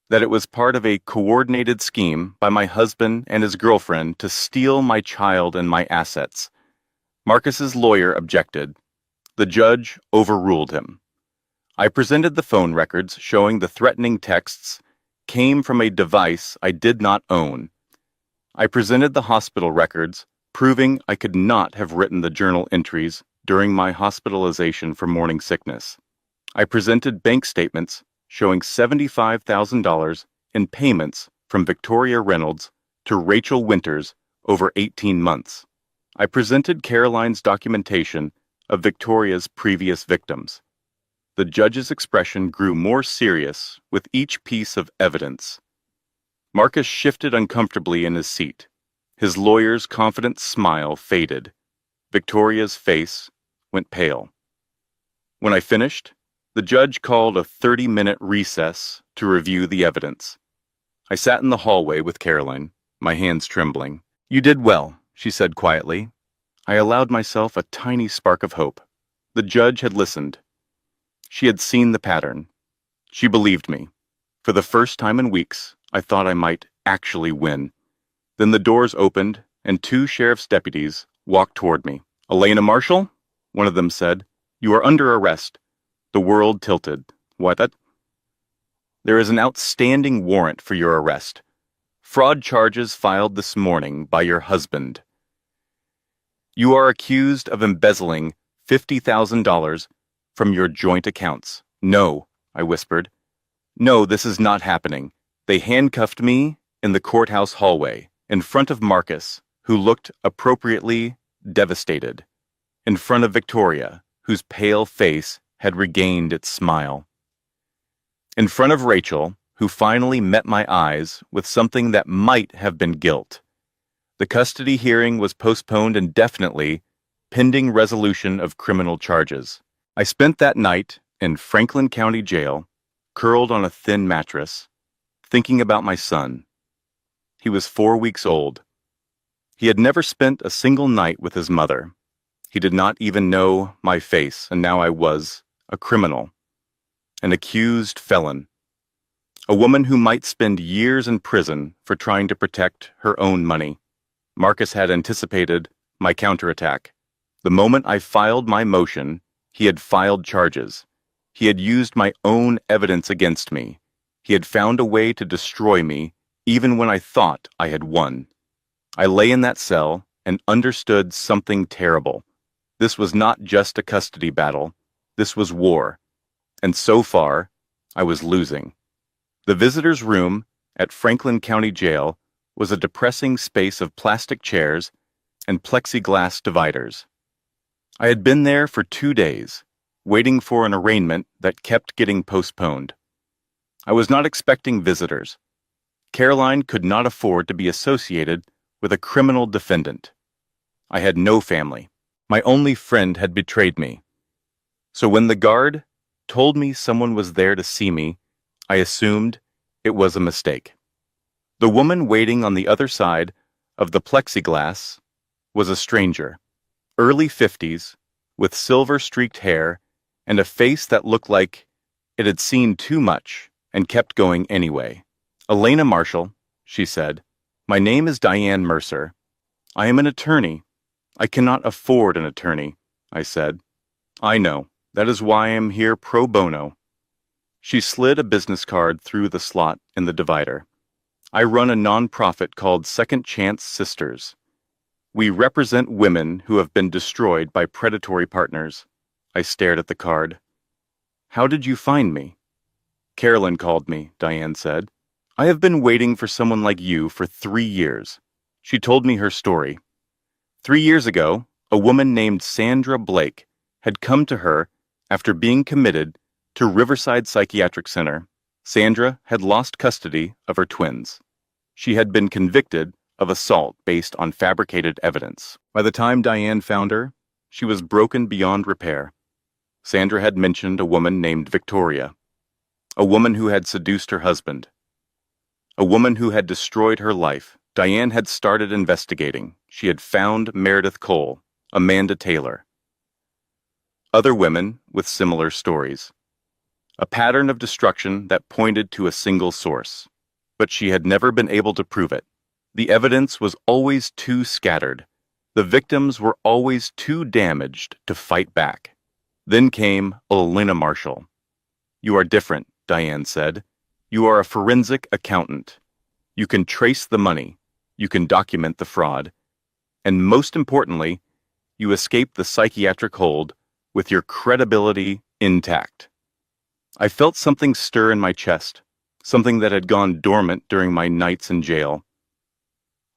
that it was part of a coordinated scheme by my husband and his girlfriend to steal my child and my assets. Marcus's lawyer objected. The judge overruled him. I presented the phone records showing the threatening texts came from a device I did not own. I presented the hospital records, proving I could not have written the journal entries during my hospitalization for morning sickness. I presented bank statements showing $75,000 in payments from Victoria Reynolds to Rachel Winters over 18 months. I presented Caroline's documentation of Victoria's previous victims. The judge's expression grew more serious with each piece of evidence. Marcus shifted uncomfortably in his seat. His lawyer's confident smile faded. Victoria's face went pale. When I finished, the judge called a 30-minute recess to review the evidence. I sat in the hallway with Caroline, my hands trembling. You did well, she said quietly. I allowed myself a tiny spark of hope. The judge had listened. She had seen the pattern. She believed me. For the first time in weeks, I thought I might actually win. Then the doors opened, and 2 sheriff's deputies walked toward me. Elena Marshall? One of them said. You are under arrest. The world tilted. What? There is an outstanding warrant for your arrest. Fraud charges filed this morning by your husband. You are accused of embezzling $50,000 from your joint accounts. No, I whispered. No, this is not happening. They handcuffed me in the courthouse hallway, in front of Marcus, who looked appropriately devastated, in front of Victoria, whose pale face had regained its smile, in front of Rachel, who finally met my eyes with something that might have been guilt. The custody hearing was postponed indefinitely, pending resolution of criminal charges. I spent that night in Franklin County Jail, curled on a thin mattress, thinking about my son. He was 4 weeks old. He had never spent a single night with his mother. He did not even know my face, and now I was a criminal, an accused felon, a woman who might spend years in prison for trying to protect her own money. Marcus had anticipated my counterattack. The moment I filed my motion, he had filed charges. He had used my own evidence against me. He had found a way to destroy me, even when I thought I had won. I lay in that cell and understood something terrible. This was not just a custody battle. This was war. And so far, I was losing. The visitor's room at Franklin County Jail was a depressing space of plastic chairs and plexiglass dividers. I had been there for 2 days, waiting for an arraignment that kept getting postponed. I was not expecting visitors. Caroline could not afford to be associated with a criminal defendant. I had no family. My only friend had betrayed me. So when the guard told me someone was there to see me, I assumed it was a mistake. The woman waiting on the other side of the plexiglass was a stranger, early 50s, with silver-streaked hair and a face that looked like it had seen too much and kept going anyway. "Elena Marshall," she said. "My name is Diane Mercer. I am an attorney." "I cannot afford an attorney," I said. "I know. That is why I am here pro bono." She slid a business card through the slot in the divider. "I run a non-profit called Second Chance Sisters. We represent women who have been destroyed by predatory partners." I stared at the card. "How did you find me?" "Carolyn called me," Diane said. "I have been waiting for someone like you for 3 years." She told me her story. 3 years ago, a woman named Sandra Blake had come to her after being committed to Riverside Psychiatric Center. Sandra had lost custody of her twins. She had been convicted of assault based on fabricated evidence. By the time Diane found her, she was broken beyond repair. Sandra had mentioned a woman named Victoria, a woman who had seduced her husband, a woman who had destroyed her life. Diane had started investigating. She had found Meredith Cole, Amanda Taylor, other women with similar stories. A pattern of destruction that pointed to a single source. But she had never been able to prove it. The evidence was always too scattered. The victims were always too damaged to fight back. Then came Elena Marshall. "You are different," Diane said. "You are a forensic accountant. You can trace the money. You can document the fraud. And most importantly, you escape the psychiatric hold with your credibility intact." I felt something stir in my chest, something that had gone dormant during my nights in jail.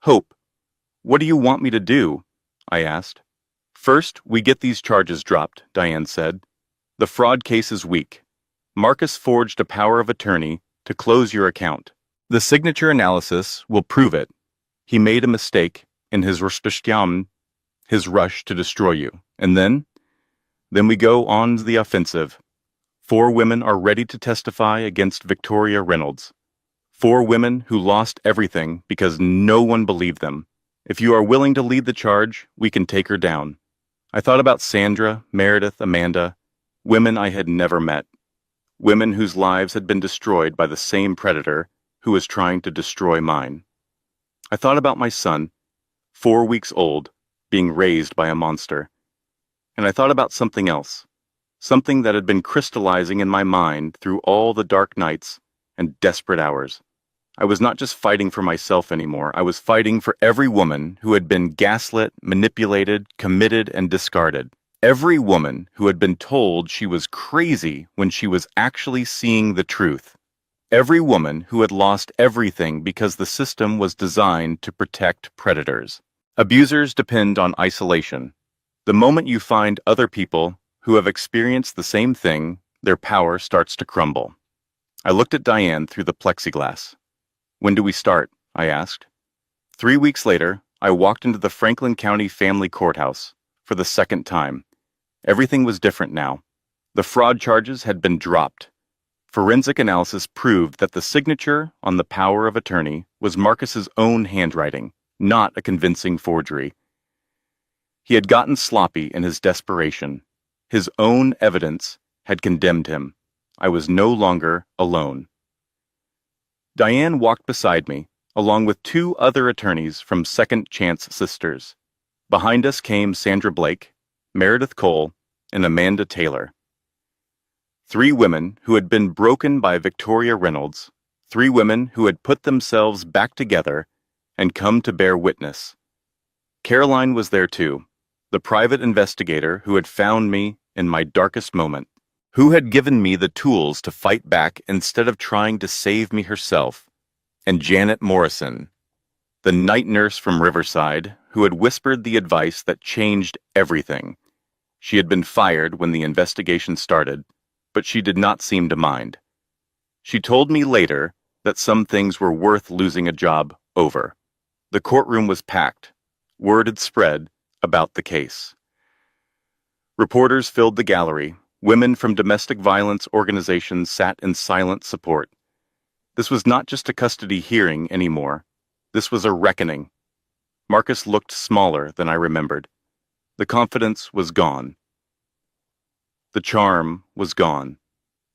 "Hope, what do you want me to do?" I asked. "First, we get these charges dropped," Diane said. "The fraud case is weak. Marcus forged a power of attorney to close your account. The signature analysis will prove it. He made a mistake in his rush to destroy you. And then we go on the offensive. 4 women are ready to testify against Victoria Reynolds. 4 women who lost everything because no one believed them. If you are willing to lead the charge, we can take her down." I thought about Sandra, Meredith, Amanda, women I had never met. Women whose lives had been destroyed by the same predator who was trying to destroy mine. I thought about my son, 4 weeks old, being raised by a monster. And I thought about something else, something that had been crystallizing in my mind through all the dark nights and desperate hours. I was not just fighting for myself anymore. I was fighting for every woman who had been gaslit, manipulated, committed, and discarded. Every woman who had been told she was crazy when she was actually seeing the truth. Every woman who had lost everything because the system was designed to protect predators. Abusers depend on isolation. The moment you find other people who have experienced the same thing, their power starts to crumble. I looked at Diane through the plexiglass. "When do we start?" I asked. 3 weeks later, I walked into the Franklin County Family Courthouse for the second time. Everything was different now. The fraud charges had been dropped. Forensic analysis proved that the signature on the power of attorney was Marcus's own handwriting, not a convincing forgery. He had gotten sloppy in his desperation. His own evidence had condemned him. I was no longer alone. Diane walked beside me, along with 2 other attorneys from Second Chance Sisters. Behind us came Sandra Blake, Meredith Cole, and Amanda Taylor. 3 women who had been broken by Victoria Reynolds, 3 women who had put themselves back together and come to bear witness. Caroline was there too, the private investigator who had found me in my darkest moment, who had given me the tools to fight back instead of trying to save me herself, and Janet Morrison, the night nurse from Riverside, who had whispered the advice that changed everything. She had been fired when the investigation started, but she did not seem to mind. She told me later that some things were worth losing a job over. The courtroom was packed. Word had spread about the case. Reporters filled the gallery. Women from domestic violence organizations sat in silent support. This was not just a custody hearing anymore. This was a reckoning. Marcus looked smaller than I remembered. The confidence was gone. The charm was gone.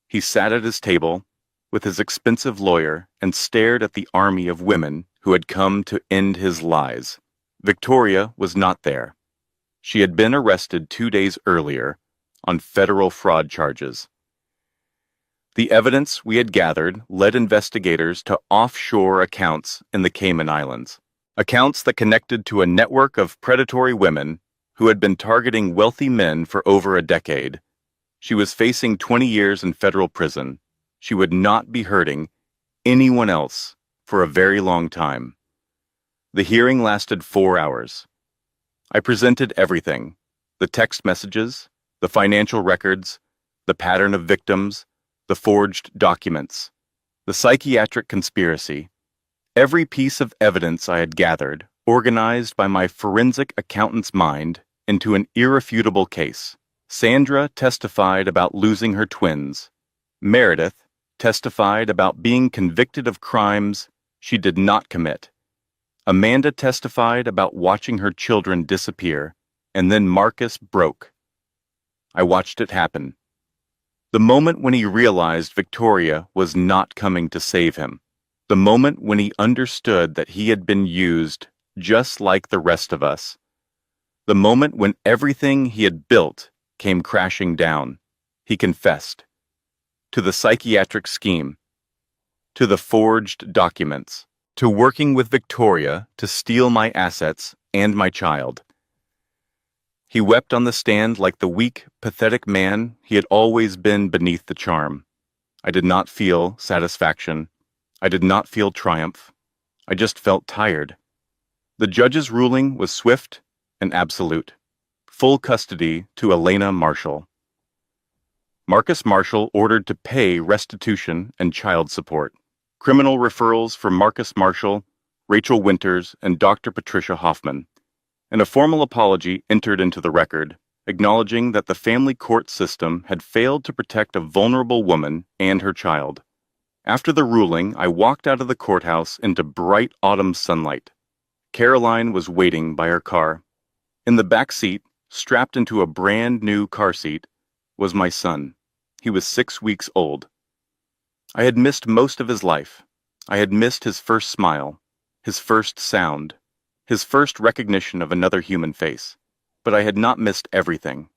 He sat at his table with his expensive lawyer and stared at the army of women who had come to end his lies. Victoria was not there. She had been arrested 2 days earlier on federal fraud charges. The evidence we had gathered led investigators to offshore accounts in the Cayman Islands, accounts that connected to a network of predatory women who had been targeting wealthy men for over a decade. She was facing 20 years in federal prison. She would not be hurting anyone else for a very long time. The hearing lasted 4 hours. I presented everything: the text messages, the financial records, the pattern of victims, the forged documents, the psychiatric conspiracy. Every piece of evidence I had gathered, organized by my forensic accountant's mind into an irrefutable case. Sandra testified about losing her twins. Meredith testified about being convicted of crimes she did not commit. Amanda testified about watching her children disappear, and then Marcus broke. I watched it happen. The moment when he realized Victoria was not coming to save him. The moment when he understood that he had been used just like the rest of us. The moment when everything he had built came crashing down. He confessed. To the psychiatric scheme. To the forged documents. To working with Victoria to steal my assets and my child. He wept on the stand like the weak, pathetic man he had always been beneath the charm. I did not feel satisfaction. I did not feel triumph. I just felt tired. The judge's ruling was swift and absolute. Full custody to Elena Marshall. Marcus Marshall ordered to pay restitution and child support. Criminal referrals for Marcus Marshall, Rachel Winters, and Dr. Patricia Hoffman. And a formal apology entered into the record, acknowledging that the family court system had failed to protect a vulnerable woman and her child. After the ruling, I walked out of the courthouse into bright autumn sunlight. Caroline was waiting by her car. In the back seat, strapped into a brand new car seat, was my son. He was 6 weeks old. I had missed most of his life. I had missed his first smile, his first sound, his first recognition of another human face. But I had not missed everything,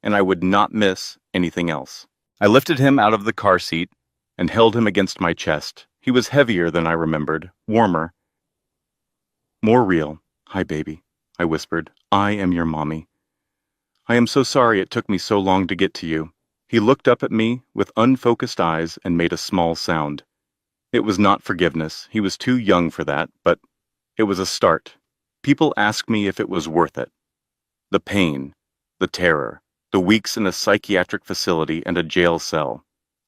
and I would not miss anything else. I lifted him out of the car seat and held him against my chest. He was heavier than I remembered, warmer, more real. "Hi, baby," I whispered. "I am your mommy. I am so sorry it took me so long to get to you." He looked up at me with unfocused eyes and made a small sound. It was not forgiveness. He was too young for that, but it was a start. People asked me if it was worth it. The pain, the terror, the weeks in a psychiatric facility and a jail cell,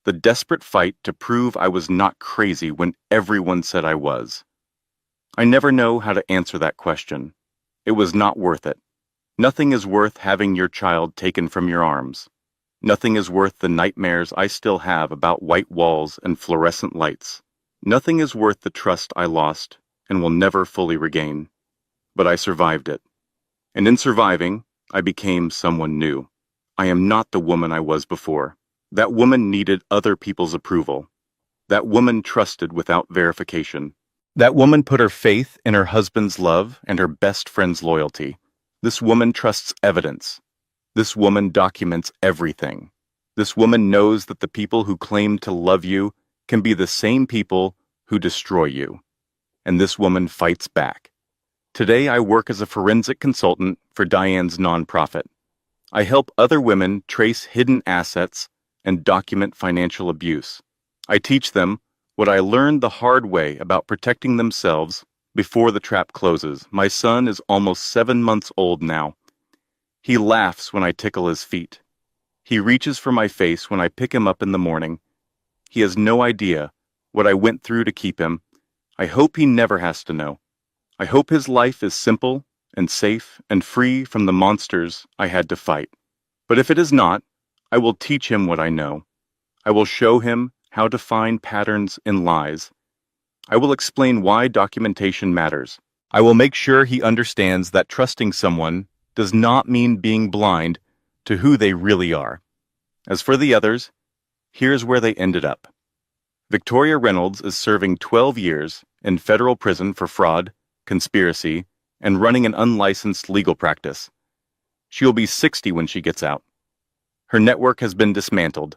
the desperate fight to prove I was not crazy when everyone said I was. I never know how to answer that question. It was not worth it. Nothing is worth having your child taken from your arms. Nothing is worth the nightmares I still have about white walls and fluorescent lights. Nothing is worth the trust I lost and will never fully regain. But I survived it. And in surviving, I became someone new. I am not the woman I was before. That woman needed other people's approval. That woman trusted without verification. That woman put her faith in her husband's love and her best friend's loyalty. This woman trusts evidence. This woman documents everything. This woman knows that the people who claim to love you can be the same people who destroy you. And this woman fights back. Today I work as a forensic consultant for Diane's nonprofit. I help other women trace hidden assets and document financial abuse. I teach them what I learned the hard way about protecting themselves before the trap closes. My son is almost 7 months old now. He laughs when I tickle his feet. He reaches for my face when I pick him up in the morning. He has no idea what I went through to keep him. I hope he never has to know. I hope his life is simple and safe and free from the monsters I had to fight. But if it is not, I will teach him what I know. I will show him how to find patterns in lies. I will explain why documentation matters. I will make sure he understands that trusting someone does not mean being blind to who they really are. As for the others, here's where they ended up. Victoria Reynolds is serving 12 years in federal prison for fraud, conspiracy, and running an unlicensed legal practice. She will be 60 when she gets out. Her network has been dismantled.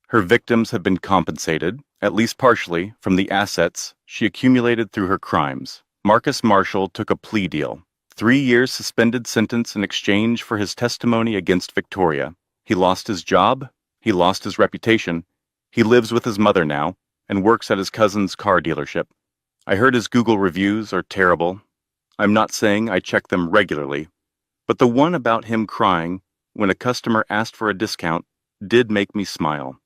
Her victims have been compensated, at least partially, from the assets she accumulated through her crimes. Marcus Marshall took a plea deal. 3 years suspended sentence in exchange for his testimony against Victoria. He lost his job. He lost his reputation. He lives with his mother now and works at his cousin's car dealership. I heard his Google reviews are terrible. I'm not saying I check them regularly, but the one about him crying when a customer asked for a discount did make me smile.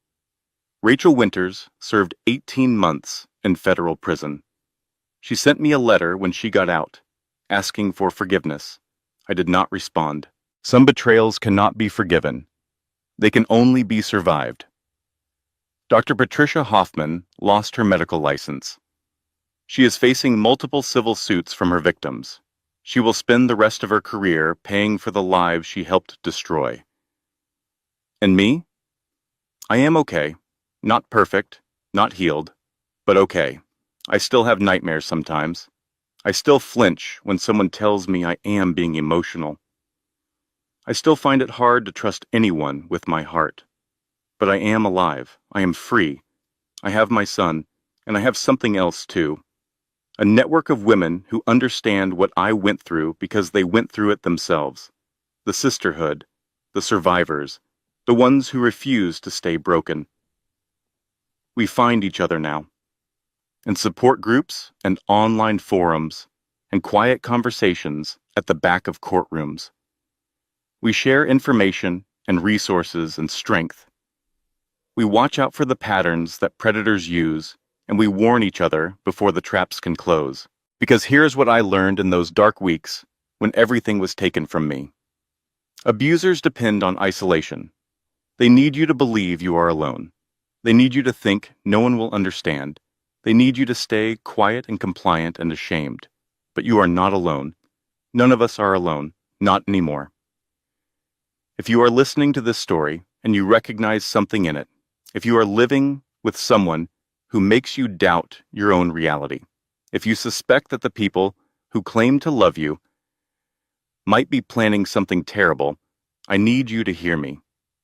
Rachel Winters served 18 months in federal prison. She sent me a letter when she got out, asking for forgiveness. I did not respond. Some betrayals cannot be forgiven. They can only be survived. Dr. Patricia Hoffman lost her medical license. She is facing multiple civil suits from her victims. She will spend the rest of her career paying for the lives she helped destroy. And me? I am okay. Not perfect, not healed, but okay. I still have nightmares sometimes. I still flinch when someone tells me I am being emotional. I still find it hard to trust anyone with my heart. But I am alive. I am free. I have my son, and I have something else too. A network of women who understand what I went through because they went through it themselves. The sisterhood, the survivors, the ones who refuse to stay broken. We find each other now. In support groups and online forums and quiet conversations at the back of courtrooms. We share information and resources and strength. We watch out for the patterns that predators use, and we warn each other before the traps can close. Because here's what I learned in those dark weeks when everything was taken from me. Abusers depend on isolation. They need you to believe you are alone. They need you to think no one will understand. They need you to stay quiet and compliant and ashamed. But you are not alone. None of us are alone, not anymore. If you are listening to this story and you recognize something in it, if you are living with someone who makes you doubt your own reality, if you suspect that the people who claim to love you might be planning something terrible, I need you to hear me.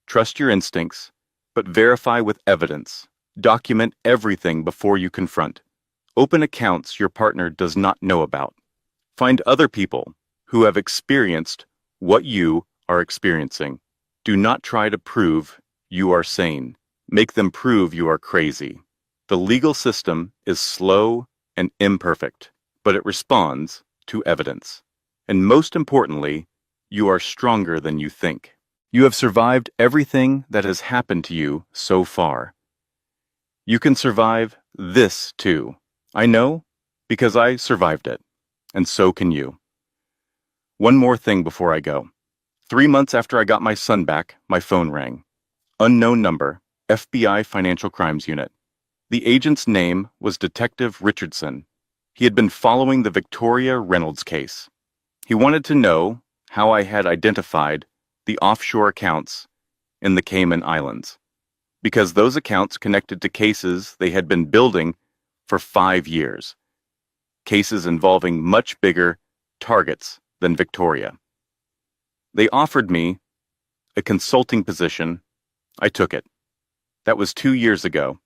Trust your instincts, but verify with evidence. Document everything before you confront. Open accounts your partner does not know about. Find other people who have experienced what you are experiencing. Do not try to prove you are sane. Make them prove you are crazy. The legal system is slow and imperfect, but it responds to evidence. And most importantly, you are stronger than you think. You have survived everything that has happened to you so far. You can survive this too. I know because I survived it, and so can you. One more thing before I go. 3 months after I got my son back, my phone rang. Unknown number, FBI Financial Crimes Unit. The agent's name was Detective Richardson. He had been following the Victoria Reynolds case. He wanted to know how I had identified the offshore accounts in the Cayman Islands, because those accounts connected to cases they had been building for 5 years, cases involving much bigger targets than Victoria. They offered me a consulting position. I took it. That was 2 years ago.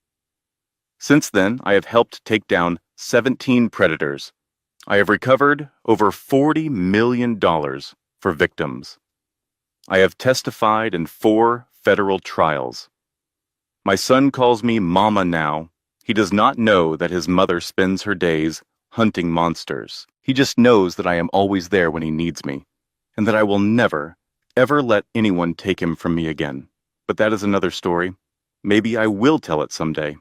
Since then, I have helped take down 17 predators. I have recovered over $40 million for victims. I have testified in 4 federal trials. My son calls me Mama now. He does not know that his mother spends her days hunting monsters. He just knows that I am always there when he needs me, and that I will never, ever let anyone take him from me again. But that is another story. Maybe I will tell it someday.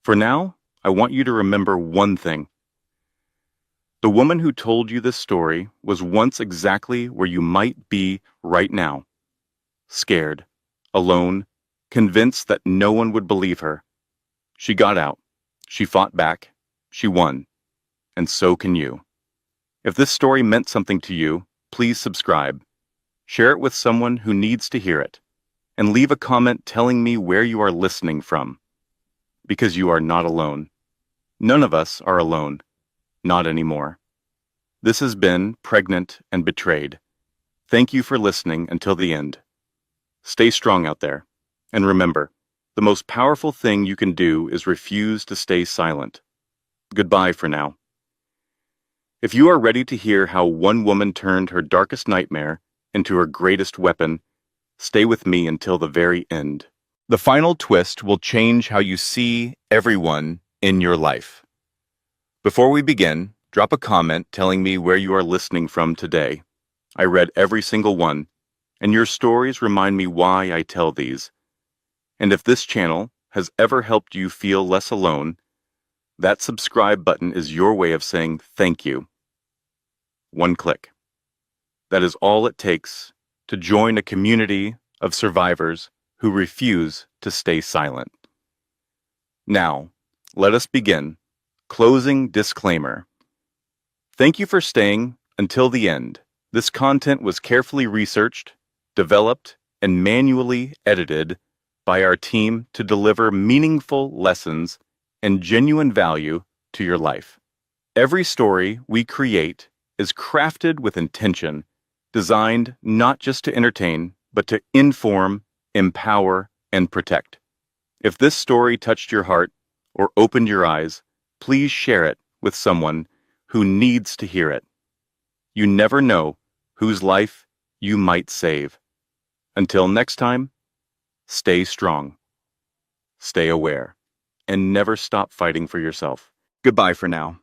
For now, I want you to remember one thing. The woman who told you this story was once exactly where you might be right now. Scared, alone, convinced that no one would believe her. She got out. She fought back. She won. And so can you. If this story meant something to you, please subscribe. Share it with someone who needs to hear it. And leave a comment telling me where you are listening from. Because you are not alone. None of us are alone. Not anymore. This has been Pregnant and Betrayed. Thank you for listening until the end. Stay strong out there. And remember, the most powerful thing you can do is refuse to stay silent. Goodbye for now. If you are ready to hear how one woman turned her darkest nightmare into her greatest weapon, stay with me until the very end. The final twist will change how you see everyone in your life. Before we begin, drop a comment telling me where you are listening from today. I read every single one, and your stories remind me why I tell these. And if this channel has ever helped you feel less alone, that subscribe button is your way of saying thank you. One click. That is all it takes to join a community of survivors who refuse to stay silent. Now, let us begin. Closing disclaimer. Thank you for staying until the end. This content was carefully researched, developed, and manually edited by our team to deliver meaningful lessons and genuine value to your life. Every story we create is crafted with intention, designed not just to entertain, but to inform, empower, and protect. If this story touched your heart or opened your eyes, please share it with someone who needs to hear it. You never know whose life you might save. Until next time, stay strong, stay aware, and never stop fighting for yourself. Goodbye for now.